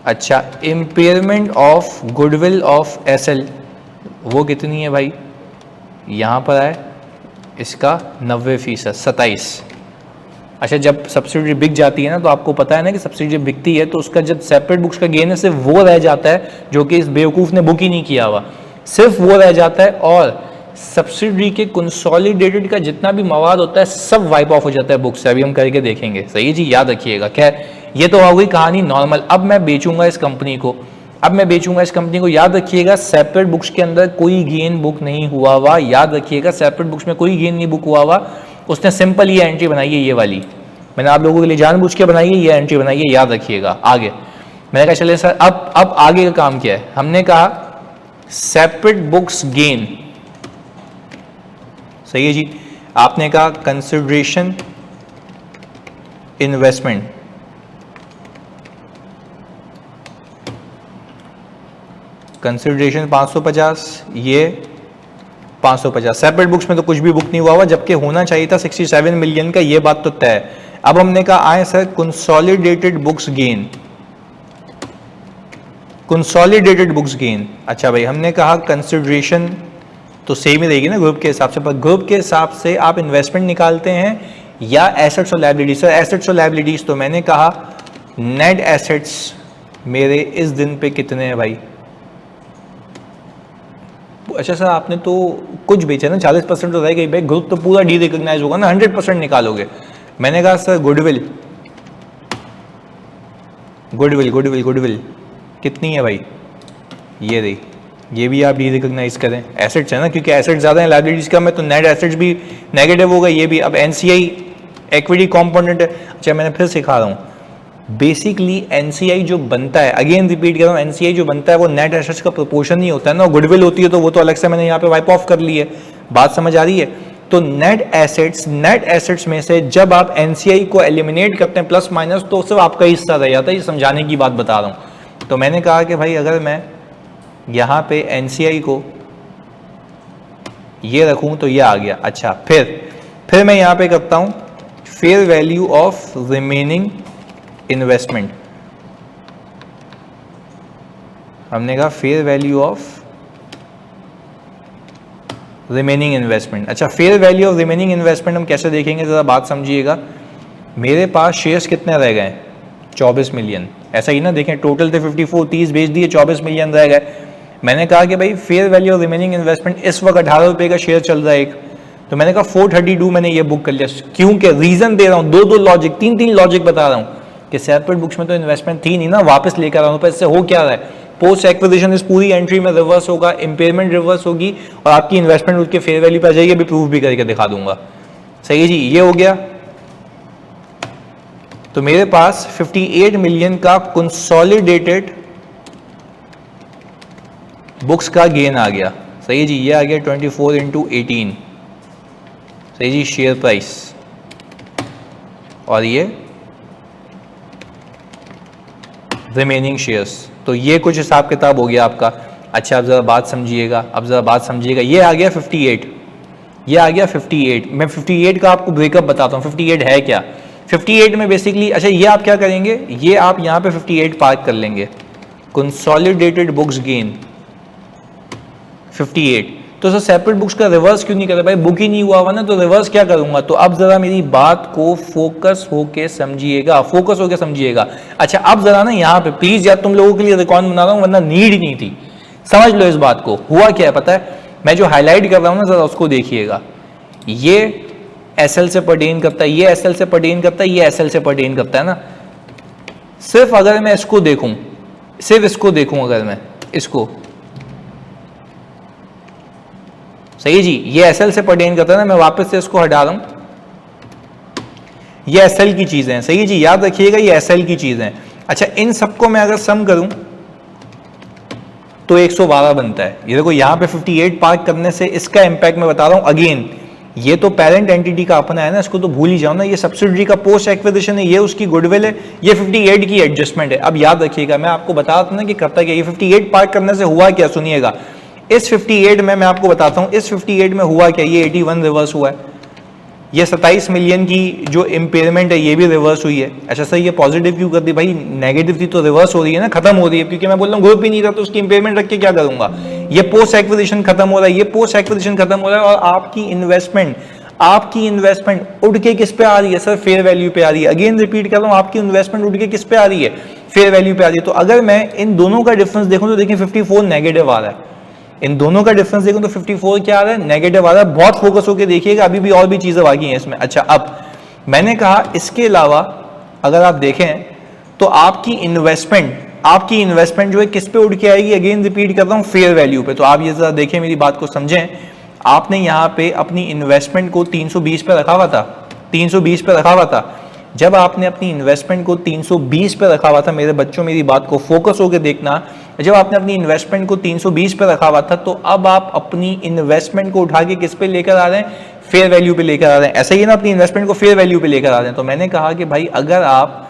अच्छा impairment of goodwill of SL वो कितनी है भाई? यहाँ पर है इसका 90%, 27। अच्छा जब सब्सिडी बिक जाती है ना तो आपको पता है ना कि सब्सिडी बिकती है तो उसका जब सेपरेट बुक्स का गेन है सिर्फ वो रह जाता है जो कि इस बेवकूफ़ ने बुक ही नहीं किया हुआ, सिर्फ वो रह जाता है। और सब्सिडी के कंसोलिडेटेड का जितना भी मवाद होता है सब वाइप ऑफ हो जाता है बुक से। अभी हम करके देखेंगे, सही जी, याद रखिएगा। खैर ये तो हो गई कहानी नॉर्मल। अब मैं बेचूंगा इस कंपनी को, याद रखिएगा सेपरेट बुक्स के अंदर कोई गेन बुक नहीं हुआ हुआ, याद रखिएगा सेपरेट बुक्स में कोई गेन नहीं बुक हुआ हुआ। उसने सिंपल ये एंट्री बनाई है, ये वाली मैंने आप लोगों के लिए जानबूझ के बनाई है, ये एंट्री बनाई है, याद रखिएगा। आगे मैंने कहा चले सर अब आगे का काम क्या है? हमने कहा सेपरेट बुक्स गेन, सही है जी। आपने कहा कंसिडरेशन इन्वेस्टमेंट, कंसिडरेशन 550, ये 550। सेपरेट बुक्स में तो कुछ भी बुक नहीं हुआ हुआ, जबकि होना चाहिए था 67 मिलियन का, ये बात तो तय है। अब हमने कहा आए sir consolidated books gain, consolidated books gain. अच्छा भाई हमने कहा कंसिडरेशन तो सेम ही रहेगी ना ग्रुप के हिसाब से, पर ग्रुप के हिसाब से आप इन्वेस्टमेंट निकालते हैं या एसेट्स और लायबिलिटीज? सर एसेट्स और लायबिलिटीज। तो मैंने कहा नेट एसेट्स मेरे इस दिन पे कितने हैं भाई? अच्छा सर आपने तो कुछ बेचा ना, 40% तो रह गई भाई, ग्रुप तो पूरा डी रिकॉग्नाइज होगा ना, 100% निकालोगे। मैंने कहा sir goodwill, goodwill goodwill goodwill कितनी है भाई? ये रही, ये भी आप डी रिकॉग्नाइज करें, एसेट्स है ना, क्योंकि एसेट्स ज़्यादा है लायबिलिटीज कम है तो नेट एसेट्स भी नेगेटिव होगा, ये भी। अब एनसीआई इक्विटी कॉम्पोनेंट है। अच्छा मैंने फिर सिखा रहा हूँ, बेसिकली एनसीआई जो बनता है, अगेन रिपीट कर रहा हूँ, एनसीआई जो बनता है वो नेट एसेट्स का प्रोपोर्शन ही होता है ना, गुडविल होती है तो वो तो अलग से मैंने यहाँ पे वाइप ऑफ कर ली है। बात समझ आ रही है? तो नेट एसेट्स में से जब आप एनसीआई को एलिमिनेट करते हैं प्लस माइनस तो सिर्फ आपका हिस्सा रह जाता है, ये समझाने की बात बता रहा हूँ। तो मैंने कहा कि भाई अगर मैं यहाँ पे एनसीआई को ये रखूँ तो ये आ गया। अच्छा फिर मैं यहाँ पे करता हूँ fair value of remaining investment. हमने कहा fair value of remaining investment. अच्छा fair value of remaining investment हम कैसे देखेंगे, जरा बात समझिएगा। मेरे पास शेयर्स कितने रह गए? 24 मिलियन, ऐसा ही ना देखें, टोटल थे 54, 30 बेच दिए, 24 मिलियन रह गए। मैंने कहा कि भाई fair value of remaining investment इस वक्त 18 रुपये का शेयर चल रहा है एक, तो मैंने कहा 432 मैंने ये बुक कर लिया। क्योंकि रीजन दे रहा हूँ, दो लॉजिक, तीन लॉजिक बता रहा हूँ। कि सेपरेट बुक्स में तो इन्वेस्टमेंट थी नहीं ना, वापस लेकर आऊँ, पर इससे हो क्या रहा है, पोस्ट एक्विजिशन इस पूरी एंट्री में रिवर्स होगा, इम्पेयरमेंट रिवर्स होगी और आपकी इन्वेस्टमेंट उसके फेयर वैल्यू पे आ जाएगी, अभी प्रूफ भी करके दिखा दूंगा। सही है जी, ये हो गया। तो मेरे पास 58 मिलियन का कंसोलिडेटेड बुक्स का गेन आ गया। सही है जी, ये आ गया 24 इंटू 18। सही जी, शेयर प्राइस, और ये रिमेनिंग शेयर्स। तो ये कुछ हिसाब किताब हो गया आपका। अच्छा, अब जरा बात समझिएगा, अब जरा बात समझिएगा। ये आ गया 58, ये आ गया 58। मैं 58 का आपको ब्रेकअप बताता हूँ, 58 है क्या। 58 में बेसिकली, अच्छा ये आप क्या करेंगे, ये आप यहाँ पे 58 पार्क कर लेंगे, कंसोलिडेटेड बुक्स गेन 58। तो सर सेपरेट बुक्स का रिवर्स क्यों नहीं कर रहा, भाई बुक ही नहीं हुआ हुआ ना, तो रिवर्स क्या करूंगा। तो अब जरा मेरी बात को फोकस होके समझिएगा, फोकस होके समझिएगा। अच्छा अब जरा ना यहाँ पे प्लीज, यार तुम लोगों के लिए रिकॉर्ड बना रहा हूँ, वरना नीड ही नहीं थी। समझ लो इस बात को, हुआ क्या है पता है, मैं जो हाईलाइट कर रहा हूँ ना, जरा उसको देखिएगा। ये एसएल से पर्टेन करता है, ये एसएल से पर्टेन करता है, ये एसएल से पर्टेन करता है ना। सिर्फ अगर मैं इसको देखूं, सिर्फ इसको देखूं, अगर मैं इसको, सही जी, ये एसएल से पर्टेन करता है ना, मैं वापस से इसको हटा रहा हूं, ये एसएल की चीजें हैं। सही जी, याद रखिएगा ये एसएल की चीजें हैं। अच्छा, इन सबको मैं अगर सम करूं तो 112 बनता है। ये देखो यहाँ पे 58 पार्क करने से इसका इंपैक्ट मैं बता रहा हूं। अगेन ये तो पेरेंट एंटिटी का अपना है ना, इसको तो भूल ही जाओ ना। ये सब्सिडरी का पोस्ट एक्विजिशन है, ये उसकी गुडविल है, ये 58 की एडजस्टमेंट है। अब याद रखिएगा, मैं आपको बता रहा था ना कि करता क्या, ये 58 पार्क करने से हुआ क्या, सुनिएगा। इस 58 में मैं आपको बताता हूं, इस 58 में हुआ क्या, ये 81 रिवर्स हुआ है, ये 27 मिलियन की जो इम्पेयरमेंट है ये भी रिवर्स हुई है। अच्छा सर ये पॉजिटिव क्यों कर दी, भाई नेगेटिव थी तो रिवर्स हो रही है ना, खत्म हो रही है, क्योंकि मैं बोल रहा हूँ ग्रुप ही नहीं था तो उसकी इम्पेयरमेंट रख के क्या करूंगा। ये पोस्ट एक्विजिशन खत्म हो रहा है, ये पोस्ट एक्विजिशन खत्म हो रहा है, और आपकी इन्वेस्टमेंट उड़ के किस पे आ रही है सर, फेयर वैल्यू पे आ रही है। अगेन रिपीट कर रहा हूं, आपकी इन्वेस्टमेंट उड़ के किस पे आ रही है, फेयर वैल्यू पे आ रही है। तो अगर मैं इन दोनों का डिफरेंस देखूं तो देखिए 54 नेगेटिव आ रहा है, इन दोनों का डिफरेंस देखूं तो 54 क्या आ रहा है, नेगेटिव आ रहा है। बहुत फोकस होकर देखिएगा, अभी भी और भी चीजें बाकी हैं इसमें। अच्छा अब मैंने कहा इसके अलावा अगर आप देखें तो आपकी इन्वेस्टमेंट जो है किस पे उड़ के आएगी, अगेन रिपीट कर रहा हूं, फेयर वैल्यू पे। तो आप ये जरा देखें, मेरी बात को समझें। आपने यहाँ पे अपनी इन्वेस्टमेंट को 320 पे रखा हुआ था, 320 पे रखा हुआ था। जब आपने अपनी इन्वेस्टमेंट को 320 पे रखा हुआ था, मेरे बच्चों मेरी बात को फोकस होकर देखना, जब आपने अपनी इन्वेस्टमेंट को 320 पे रखा हुआ था, तो अब आप अपनी इन्वेस्टमेंट को उठा के किस पे लेकर आ रहे हैं, फेयर वैल्यू पे लेकर आ रहे हैं। ऐसा ही है ना, अपनी इन्वेस्टमेंट को फेयर वैल्यू पे लेकर आ रहे हैं। तो मैंने कहा कि भाई अगर आप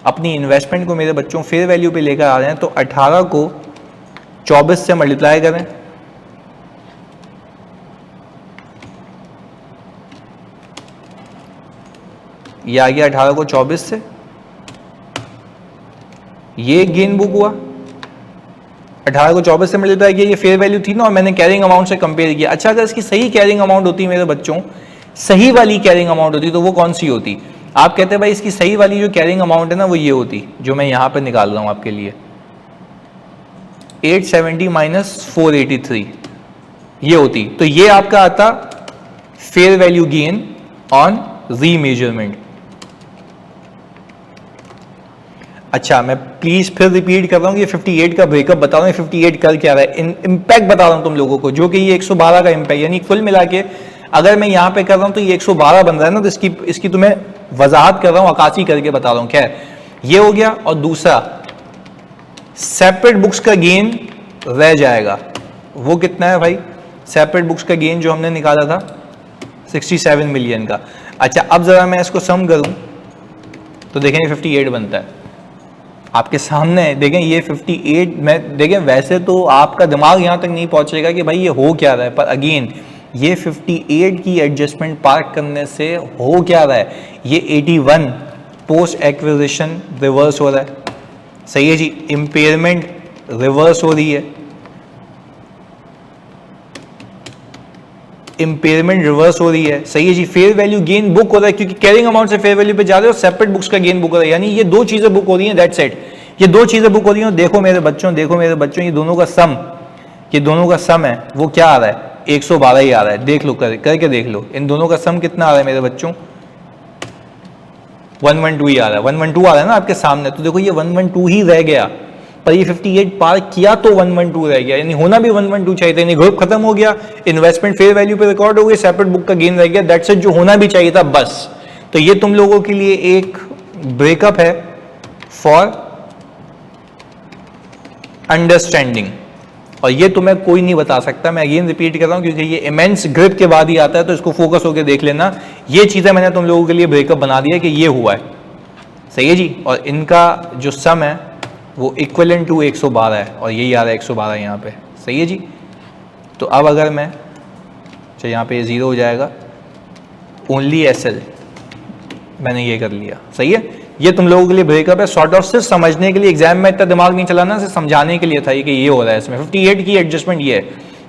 अपनी इन्वेस्टमेंट को मेरे बच्चों फेयर वैल्यू पे लेकर आ रहे हैं तो 18 को 24 से मल्टीप्लाई करें, ये आ गया 18 को 24 से, ये गेन बुक हुआ, 18 को 24 से मल्टीप्लाई किया, ये फेयर वैल्यू थी ना, और मैंने कैरिंग अमाउंट से कंपेयर किया। अच्छा अगर इसकी सही कैरिंग अमाउंट होती मेरे बच्चों, सही वाली कैरिंग अमाउंट होती, तो वो कौन सी होती। आप कहते हैं भाई इसकी सही वाली जो कैरिंग अमाउंट है ना, वो ये होती जो मैं यहां पे निकाल रहा हूं आपके लिए, 870 माइनस 483, ये होती। तो ये आपका आता fair value gain on remeasurement. अच्छा मैं प्लीज फिर रिपीट कर रहा हूँ, ये 58 का ब्रेकअप बता रहा हूँ, 58 कर क्या रहा है, इंपैक्ट बता रहा हूँ तुम लोगों को, जो कि ये 112 का इंपैक्ट, यानी कुल मिला के अगर मैं यहाँ पे कर रहा हूँ तो ये 112 बन रहा है ना, तो इसकी तुम्हें वजाहत कर रहा हूँ, अकासी करके बता रहा हूँ। क्या है ये हो गया, और दूसरा सेपरेट बुक्स का गेन रह जाएगा, वो कितना है भाई, सेपरेट बुक्स का गेन जो हमने निकाला था 67 मिलियन का। अच्छा अब जरा मैं इसको सम करूं तो देखें 58 बनता है आपके सामने, देखें ये 58 में, देखें वैसे तो आपका दिमाग यहां तक नहीं पहुंचेगा कि भाई ये हो क्या रहा है, पर अगेन ये 58 की एडजस्टमेंट पार्क करने से हो क्या रहा है, ये 81 पोस्ट एक्विजिशन रिवर्स हो रहा है। सही है जी, इंपेयरमेंट रिवर्स हो रही है, इंपेयरमेंट रिवर्स हो रही है। सही है जी, फेयर वैल्यू गेन बुक हो रहा है, क्योंकि कैरिंग अमाउंट से फेयर वैल्यू पे जा रहे हो, सेपरेट बुक्स का गेन बुक हो रहा है, यानी ये दो चीजें बुक हो रही हैं, दैट्स इट, ये दो चीजें बुक हो रही हैं। देखो मेरे बच्चों, देखो मेरे बच्चों, ये दोनों का सम, ये दोनों का सम है, वो क्या आ रहा है, 112 ही आ रहा है। देख लो करके देख लो, इन दोनों का सम कितना आ रहा है मेरे बच्चों, 112 ही आ रहा है, 112 आ रहा है ना आपके सामने, तो देखो ये 112 ही रह गया, पर ये 58 पार किया तो 112 रह गया, यानी होना भी 112 चाहिए था, यानी ग्रुप खत्म हो गया, इन्वेस्टमेंट फेयर वैल्यू पे रिकॉर्ड हो गई, सेपरेट बुक का गेन रह गया, दैट्स इट, जो होना भी चाहिए था बस। तो ये तुम लोगों के लिए एक ब्रेकअप है फॉर अंडरस्टैंडिंग, और ये तुम्हें कोई नहीं बता सकता, मैं अगेन रिपीट कर रहा हूं क्योंकि ये इमेंस ग्रिप के बाद ही आता है, तो इसको फोकस होकर देख लेना। ये चीजें मैंने तुम लोगों के लिए ब्रेकअप बना दिया कि ये हुआ है, सही है जी, और इनका जो सम है वो इक्वलेंट टू 112 है, और यही आ रहा है 112 यहाँ पे, सही है जी। तो अब अगर मैं अच्छा यहाँ पे 0 हो जाएगा, ओनली SL, मैंने ये कर लिया, सही है। ये तुम लोगों के लिए ब्रेकअप है, सॉर्ट ऑफ सिर्फ समझने के लिए, एग्जाम में इतना दिमाग नहीं चलाना, सिर्फ समझाने के लिए था ये कि ये हो रहा है इसमें। 58 की एडजस्टमेंट ये है,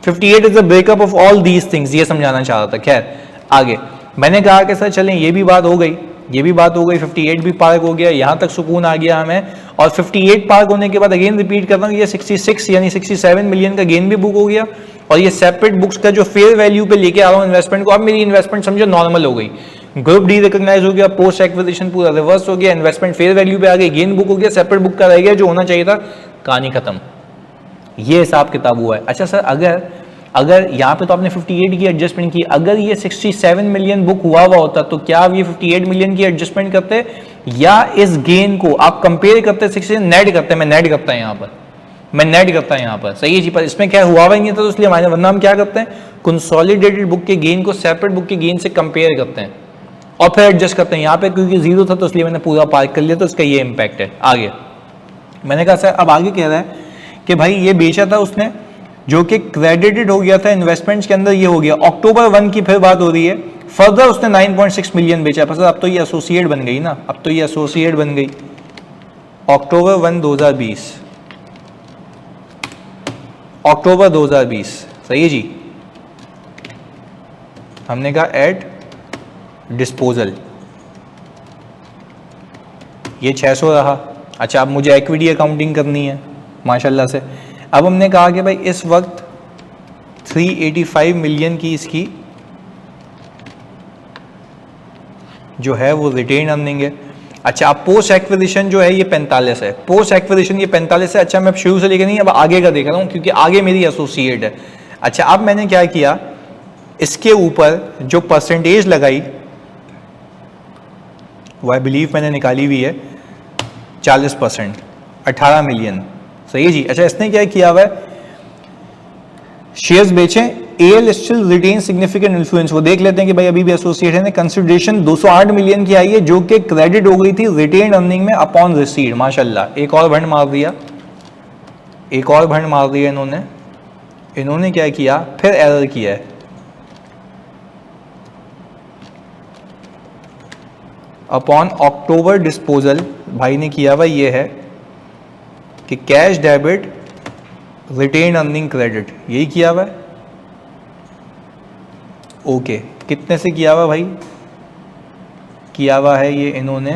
58 is the breakup of all these things, ये समझाना चाह रहा था। खैर आगे मैंने कहा कि सर चलें, ये भी बात हो गई, ये भी बात हो गई, 58 भी पार्क हो गया, यहाँ तक सुकून आ गया हमें। और 58 पार्क होने के बाद अगेन रिपीट कर रहा हूँ, ये 66 यानी 67 मिलियन का गेन भी बुक हो गया, और ये सेपरेट बुक्स का जो फेयर वैल्यू पे लेके आ रहा हूँ इन्वेस्टमेंट को, अब मेरी इन्वेस्टमेंट समझो नॉर्मल हो गई, ग्रुप डी रिकॉग्नाइज हो गया, पोस्ट एक्विजिशन पूरा रिवर्स हो गया, इन्वेस्टमेंट फेयर वैल्यू पे आ गई, गेन बुक हो गया, सेपरेट बुक का रह गया जो होना चाहिए था, कहानी खत्म, ये हिसाब किताब हुआ है। अच्छा सर अगर यहाँ पे तो आपने 58 की एडजस्टमेंट की, अगर ये 67 मिलियन बुक हुआ होता तो क्या आप ये 58 मिलियन की एडजस्टमेंट करते, या इस गेन को आप कंपेयर करते 60 नेट करते, मैं नेट करता है यहाँ पर, मैं नेट करता है यहाँ पर, सही है जी, पर इसमें क्या हुआ ही नहीं था, तो इसलिए हमारे वरना हम क्या करते हैं, कंसोलिडेटेड बुक के गेन को सेपरेट बुक के गेन से कंपेयर करते हैं और फिर एडजस्ट करते हैं। यहाँ पे क्योंकि 0 था तो इसलिए मैंने पूरा पार्क कर लिया, तो इसका ये इंपैक्ट है। आगे मैंने कहा सर अब आगे कह रहा है कि भाई ये बेचा था उसने जो कि क्रेडिटेड हो गया था इन्वेस्टमेंट्स के अंदर, ये हो गया अक्टूबर 1 की फिर बात हो रही है, फर्दर उसने 9.6 मिलियन बेचा, पर सर अब तो ये एसोसिएट बन गई ना, अब तो ये एसोसिएट बन गई, अक्टूबर 1 2020, अक्टूबर 2020, सही है जी। हमने कहा एट डिस्पोजल, ये 600 रहा। अच्छा अब मुझे इक्विटी अकाउंटिंग करनी है माशाल्लाह से, अब हमने कहा कि भाई इस वक्त 385 मिलियन की इसकी जो है वो रिटेन अर्निंग है। अच्छा अब पोस्ट एक्विजिशन जो है ये 45 है, पोस्ट एक्विजिशन ये 45 है। अच्छा मैं शुरू से लेकर नहीं अब आगे का देख रहा हूँ क्योंकि आगे मेरी एसोसिएट है। अच्छा अब मैंने क्या किया, इसके ऊपर जो परसेंटेज लगाई वो आई बिलीव मैंने निकाली हुई है 40%, 18 मिलियन, सही है जी। अच्छा इसने क्या किया हुआ है, शेयर्स बेचे, एल स्टिल रिटेन सिग्निफिकेंट इन्फ्लुएंस, वो देख लेते हैं कि भाई अभी भी एसोसिएट है। कंसिडरेशन 208 मिलियन की आई है जो कि क्रेडिट हो गई थी रिटेन अर्निंग में अपॉन रिसीड, माशाल्लाह एक और भंड मार दिया, एक और भंड मार दिया इन्होंने क्या किया, फिर एरर किया है, अपॉन अक्टूबर डिस्पोजल भाई ने किया हुआ ये है कि cash debit retained earning credit, यही किया हुआ है। ओके कितने से किया हुआ भाई, किया हुआ है ये इन्होंने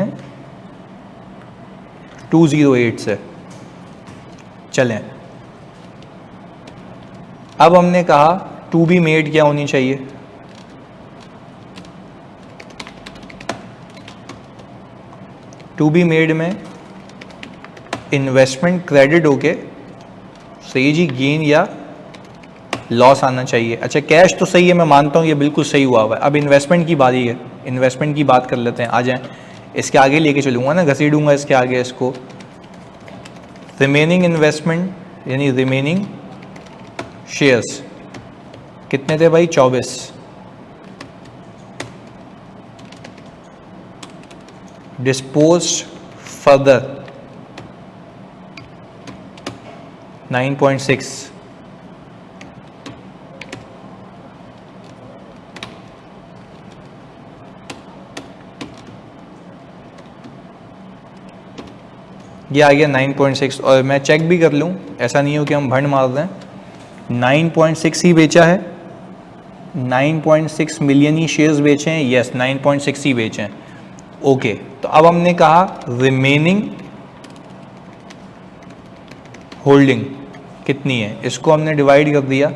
208 से। चलें अब हमने कहा टू बी मेड क्या होनी चाहिए, टू बी मेड में इन्वेस्टमेंट क्रेडिट होके सही जी गेन या लॉस आना चाहिए। अच्छा कैश तो सही है, मैं मानता हूँ ये बिल्कुल सही हुआ है। अब इन्वेस्टमेंट की बारी है, इन्वेस्टमेंट की बात कर लेते हैं, आ जाएं, इसके आगे लेके चलूँगा ना, घसीडूंगा इसके आगे इसको। रिमेनिंग इन्वेस्टमेंट यानी रिमेनिंग शेयर्स कितने थे भाई, 24, डिस्पोज्ड फर्दर 9.6, ये आ गया 9.6। और मैं चेक भी कर लूँ, ऐसा नहीं हो कि हम भंड मार दें, 9.6 ही बेचा है, 9.6 मिलियन ही शेयर्स बेचे हैं, यस 9.6 ही बेचे हैं। ओके तो अब हमने कहा रिमेनिंग होल्डिंग कितनी है, इसको हमने डिवाइड कर दिया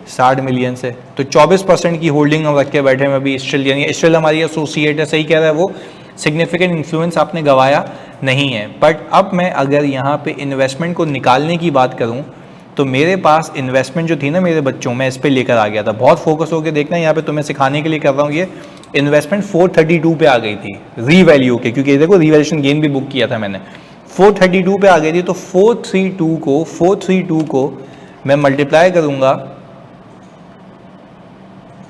60 मिलियन से, तो 24% की होल्डिंग हम रख के बैठे हैं अभी स्टिल, यानी स्टिल हमारी एसोसिएट है, सही कह रहा है वो, सिग्निफिकेंट इन्फ्लुएंस आपने गवाया नहीं है। बट अब मैं अगर यहाँ पे इन्वेस्टमेंट को निकालने की बात करूँ तो मेरे पास इन्वेस्टमेंट जो थी ना मेरे बच्चों में, इस पे लेकर आ गया था। बहुत फोकस होकर देखना, यहाँ पे तुम्हें सिखाने के लिए कर रहा हूँ। ये इन्वेस्टमेंट 432 पे आ गई थी रीवैल्यू के, क्योंकि देखो रीवैल्यूएशन गेन भी बुक किया था मैंने, 432 पे आ गई थी। तो 432 को मैं मल्टीप्लाई करूंगा,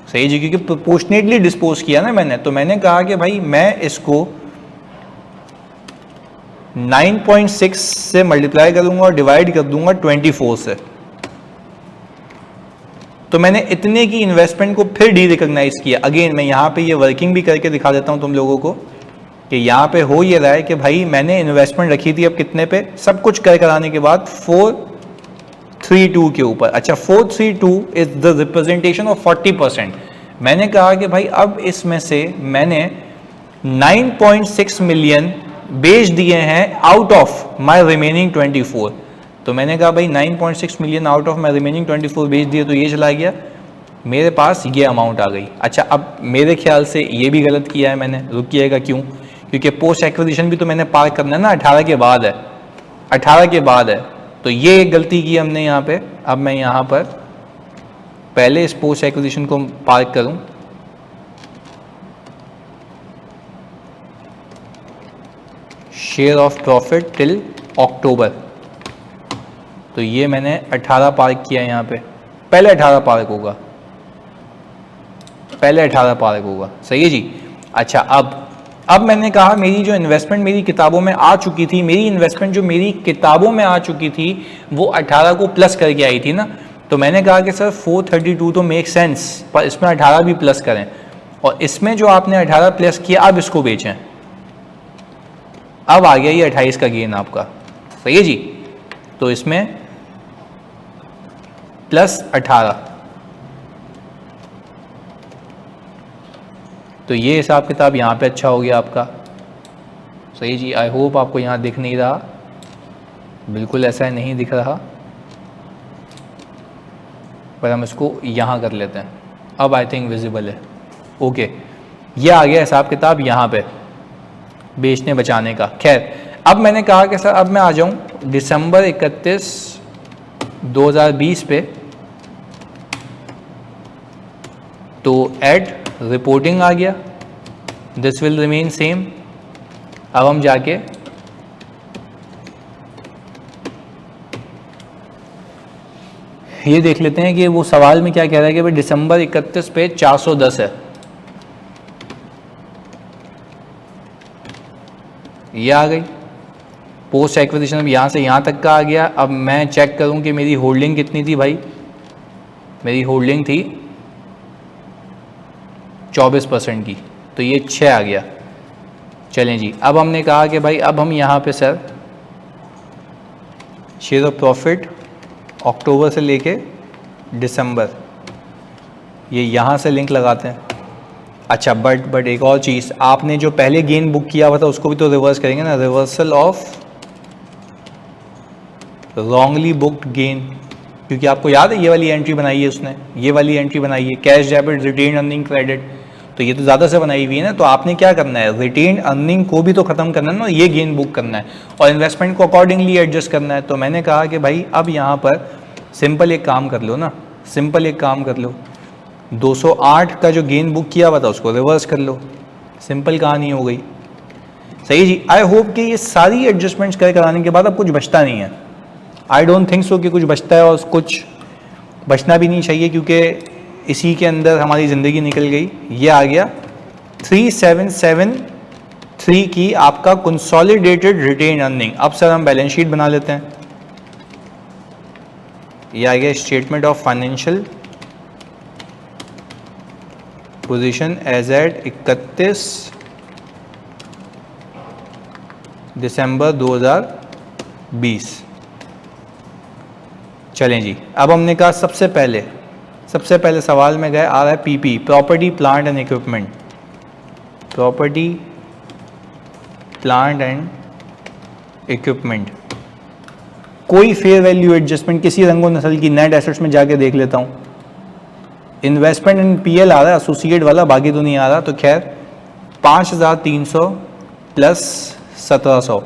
सही जी, क्योंकि प्रोपोर्शनेटली डिस्पोज किया ना मैंने। तो मैंने कहा कि भाई मैं इसको 9.6 से मल्टीप्लाई करूंगा और डिवाइड कर दूंगा 24 से। तो मैंने इतने की इन्वेस्टमेंट को फिर डी रिकॉग्नाइज किया। अगेन मैं यहाँ पे ये वर्किंग भी करके दिखा देता हूँ तुम लोगों को कि यहाँ पे हो ये रहा है कि भाई मैंने इन्वेस्टमेंट रखी थी अब कितने पे, सब कुछ कर कराने के बाद 432 के ऊपर। अच्छा 432 इज द रिप्रेजेंटेशन ऑफ 40%। मैंने कहा कि भाई अब इसमें से मैंने 9.6 मिलियन बेच दिए हैं आउट ऑफ माय रिमेनिंग 24। तो मैंने कहा भाई 9.6 million out of my remaining 24 बेच दिए, तो ये चला गया, मेरे पास ये अमाउंट आ गई। अच्छा अब मेरे ख्याल से ये भी गलत किया है मैंने, रुकिएगा क्यों, क्योंकि पोस्ट एक्विजिशन भी तो मैंने पार करना है ना, 18 के बाद है, 18 के बाद है। तो ये एक गलती की हमने यहाँ पे। अब मैं यहाँ पर पहले इस पोस्ट एक्विजिशन को पार करूँ, शेयर ऑफ प्रॉफिट टिल अक्टूबर, तो ये मैंने 18 पार्क किया यहाँ पे, पहले 18 पार्क होगा, पहले 18 पार्क होगा, सही है जी। अच्छा अब मैंने कहा मेरी जो इन्वेस्टमेंट मेरी किताबों में आ चुकी थी, मेरी इन्वेस्टमेंट जो मेरी किताबों में आ चुकी थी वो 18 को प्लस करके आई थी ना। तो मैंने कहा कि सर 432 तो मेक सेंस, पर इसमें 18 भी प्लस करें, और इसमें जो आपने 18 प्लस किया अब इसको बेचें। अब आ गया ये 28 का गेन आपका, सही है जी। तो इसमें प्लस 18, तो ये हिसाब किताब यहाँ पे अच्छा हो गया आपका, सही जी। आई होप आपको यहाँ दिख नहीं रहा, बिल्कुल ऐसा नहीं दिख रहा, पर हम इसको यहाँ कर लेते हैं। अब आई थिंक विजिबल है, ओके। ये आ गया हिसाब किताब यहाँ पे बेचने बचाने का। खैर अब मैंने कहा कि सर अब मैं आ जाऊँ दिसंबर 31, 2020 पे, तो एड रिपोर्टिंग आ गया, दिस विल रिमेन सेम। अब हम जाके ये देख लेते हैं कि वो सवाल में क्या कह रहा है कि भाई दिसंबर 31 पे 410 है, ये आ गई पोस्ट एक्विजिशन। अब यहाँ से यहाँ तक का आ गया। अब मैं चेक करूँ कि मेरी होल्डिंग कितनी थी भाई, मेरी होल्डिंग थी 24% की, तो ये 6 आ गया। चलें जी, अब हमने कहा कि भाई अब हम यहाँ पे सर शेयर ऑफ प्रॉफिट अक्टूबर से लेके दिसंबर, ये यहाँ से लिंक लगाते हैं। अच्छा बट एक और चीज़, आपने जो पहले गेन बुक किया हुआ था उसको भी तो रिवर्स करेंगे ना, reversal of wrongly booked gain, क्योंकि आपको याद है ये वाली एंट्री बनाई है उसने, ये वाली एंट्री बनाई है cash debit retained earning credit, तो ये तो ज़्यादा से बनाई हुई है ना। तो आपने क्या करना है, रिटेन अर्निंग को भी तो ख़त्म करना है ना, ये गेन बुक करना है और इन्वेस्टमेंट को अकॉर्डिंगली एडजस्ट करना है। तो मैंने कहा कि भाई अब यहाँ पर सिंपल एक काम कर लो ना, सिंपल एक काम कर लो, 208 का जो गेन बुक किया हुआ था उसको रिवर्स कर लो, सिंपल कहानी हो गई, सही जी। आई होप कि ये सारी एडजस्टमेंट्स कर कराने के बाद अब कुछ बचता नहीं है। आई डोंट थिंक सो कि कुछ बचता है, और कुछ बचना भी नहीं चाहिए, क्योंकि इसी के अंदर हमारी ज़िंदगी निकल गई। ये आ गया 3773 की आपका कंसोलिडेटेड रिटेन अर्निंग। अब सर हम बैलेंस शीट बना लेते हैं। ये आ गया statement of financial position as at 31 December 2020। चलें जी, अब हमने कहा सबसे पहले सवाल में गए, आ रहा है PP, property plant and equipment, property plant and equipment. कोई फेयर वैल्यू एडजस्टमेंट किसी रंगो नस्ल की नेट एसेट्स में जाके देख लेता हूँ। इन्वेस्टमेंट इन पीएल आ रहा है एसोसिएट वाला, बाकी तो नहीं आ रहा। तो खैर 5300 प्लस 1700,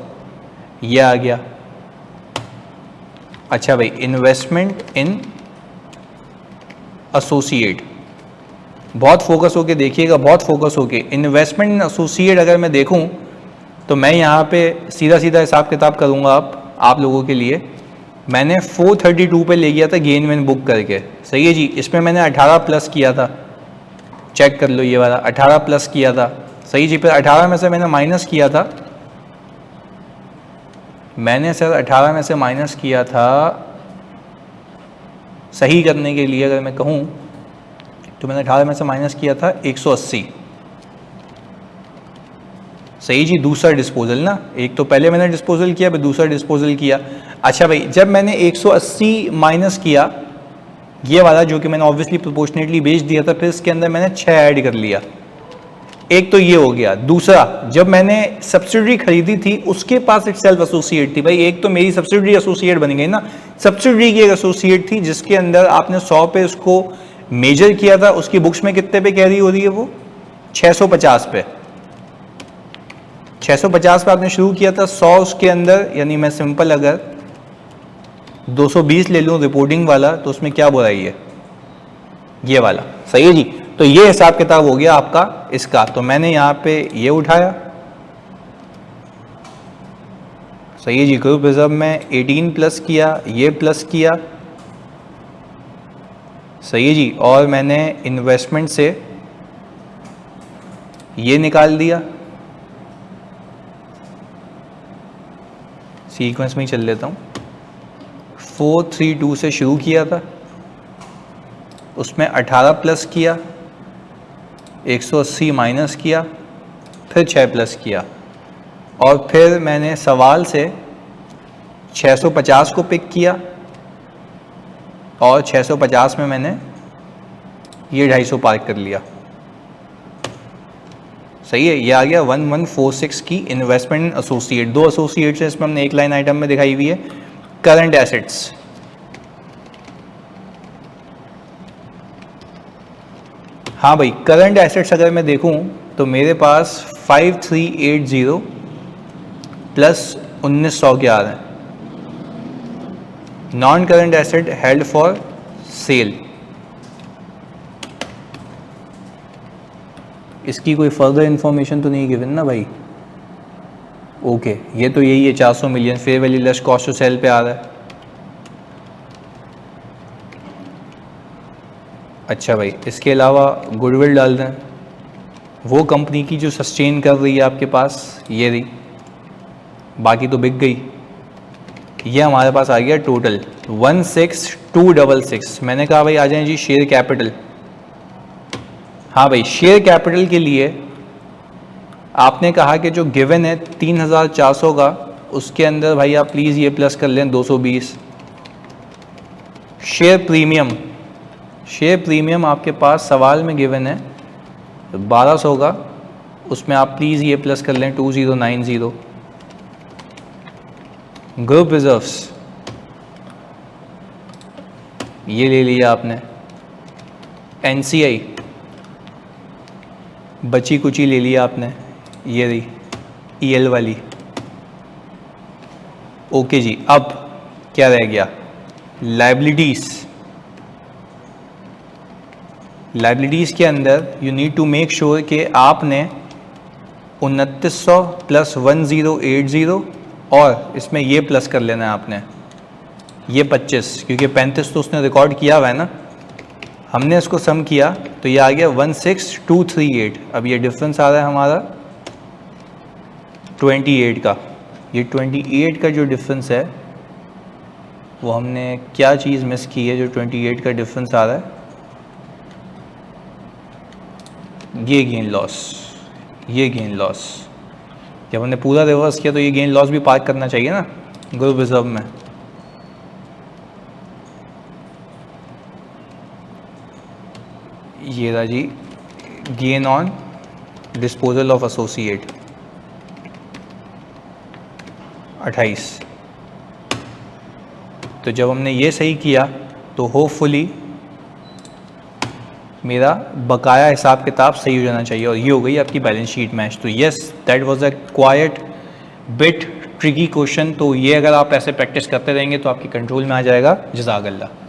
ये आ गया। अच्छा भाई, इन्वेस्टमेंट इन एसोसिएट, बहुत फोकस होके देखिएगा, बहुत फोकस होके। इन्वेस्टमेंट इन एसोसिएट अगर मैं देखूं तो मैं यहाँ पे सीधा सीधा हिसाब किताब करूँगा आप लोगों के लिए। मैंने 432 पे ले गया था गेन वेन बुक करके, सही है जी। इसमें मैंने 18 प्लस किया था, चेक कर लो, ये वाला 18 प्लस किया था, सही जी। फिर 18 में से मैंने माइनस किया था, मैंने सर 18 में से माइनस किया था, सही करने के लिए अगर मैं कहूँ तो मैंने 18 में से माइनस किया था 180, सही जी। दूसरा डिस्पोजल ना, एक तो पहले मैंने डिस्पोजल किया, फिर दूसरा डिस्पोजल किया। अच्छा भाई, जब मैंने 180 माइनस किया ये वाला, जो कि मैंने ऑब्वियसली प्रोपोर्शनेटली बेच दिया था, फिर इसके अंदर मैंने 6 ऐड कर लिया। एक तो ये हो गया। दूसरा, जब मैंने सब्सिडरी खरीदी थी उसके पास एक सेल्फ एसोसिएट थी। भाई एक तो मेरी सब्सिडरी एसोसिएट बन गई ना, सब्सिडरी की एक एसोसिएट थी जिसके अंदर आपने 100 पे उसको मेजर किया था, उसकी बुक्स में कितने पे कैरी हो रही है वो, 650 पे। 650 पे आपने शुरू किया था, 100 उसके अंदर, यानी मैं सिंपल अगर 220 ले लूं रिपोर्टिंग वाला, तो उसमें क्या बुराई है, ये वाला, सही है जी। तो ये हिसाब किताब हो गया आपका इसका। तो मैंने यहां पे ये उठाया, सही है जी। ग्रुप रिजर्व में 18 प्लस किया, ये प्लस किया, सही है जी। और मैंने इन्वेस्टमेंट से ये निकाल दिया, सीक्वेंस में ही चल लेता हूँ। 432 से शुरू किया था, उसमें 18 प्लस किया, 180 माइनस किया, फिर 6 प्लस किया, और फिर मैंने सवाल से 650 को पिक किया, और 650 में मैंने ये 250 पार्क कर लिया, सही है। ये आ गया 1146 की इन्वेस्टमेंट एसोसिएट। दो एसोसिएट्स है इसमें, हमने एक लाइन आइटम में दिखाई हुई है। करंट एसेट्स, हाँ भाई, करंट एसेट्स अगर मैं देखूं तो मेरे पास 5380 प्लस 1900 के आ रहे हैं। Non current asset held for cell, इसकी कोई फर्दर इंफॉर्मेशन तो नहीं गिवन ना भाई। ओके, ये तो यही है 400 million, fair value less cost to sell पे आ रहा है। अच्छा भाई, इसके अलावा गुडविल डाल दें, वो कंपनी की जो सस्टेन कर रही है आपके पास, ये रही, बाकी तो बिक गई। ये हमारे पास आ गया टोटल 16266। मैंने कहा भाई आ जाए जी शेयर कैपिटल। हाँ भाई, शेयर कैपिटल के लिए आपने कहा कि जो गिवन है 3400 का, उसके अंदर भाई आप प्लीज़ ये प्लस कर लें 220। शेयर प्रीमियम, शेयर प्रीमियम आपके पास सवाल में गिवन है 1200 का, उसमें आप प्लीज़ ये प्लस कर लें 2090। ग्रुप रिजर्व्स ये ले लिया आपने। एनसीआई बची कुची ले लिया आपने, ये रही ईएल वाली। ओके जी, अब क्या रह गया, लाइबिलिटीज़। लाइबिलिटीज़ के अंदर you need to make sure कि आपने 2900 प्लस 1080, और इसमें ये प्लस कर लेना है आपने ये 25, क्योंकि 35 तो उसने रिकॉर्ड किया हुआ है ना, हमने इसको सम किया तो ये आ गया 16238। अब ये डिफरेंस आ रहा है हमारा 28 का। ये 28 का जो डिफरेंस है वो हमने क्या चीज़ मिस की है जो 28 का डिफरेंस आ रहा है, ये गेन लॉस। ये गेन लॉस जब हमने पूरा रिवर्स किया तो ये गेन लॉस भी पार्क करना चाहिए ना ग्रुप रिजर्व में। ये रहा जी gain on disposal of associate 28। तो जब हमने ये सही किया तो होपफुली मेरा बकाया हिसाब किताब सही हो जाना चाहिए, और ये हो गई आपकी बैलेंस शीट मैच। तो yes, that was a quite bit tricky question. तो ये अगर आप ऐसे प्रैक्टिस करते रहेंगे तो आपकी कंट्रोल में आ जाएगा। जज़ाकल्लाह।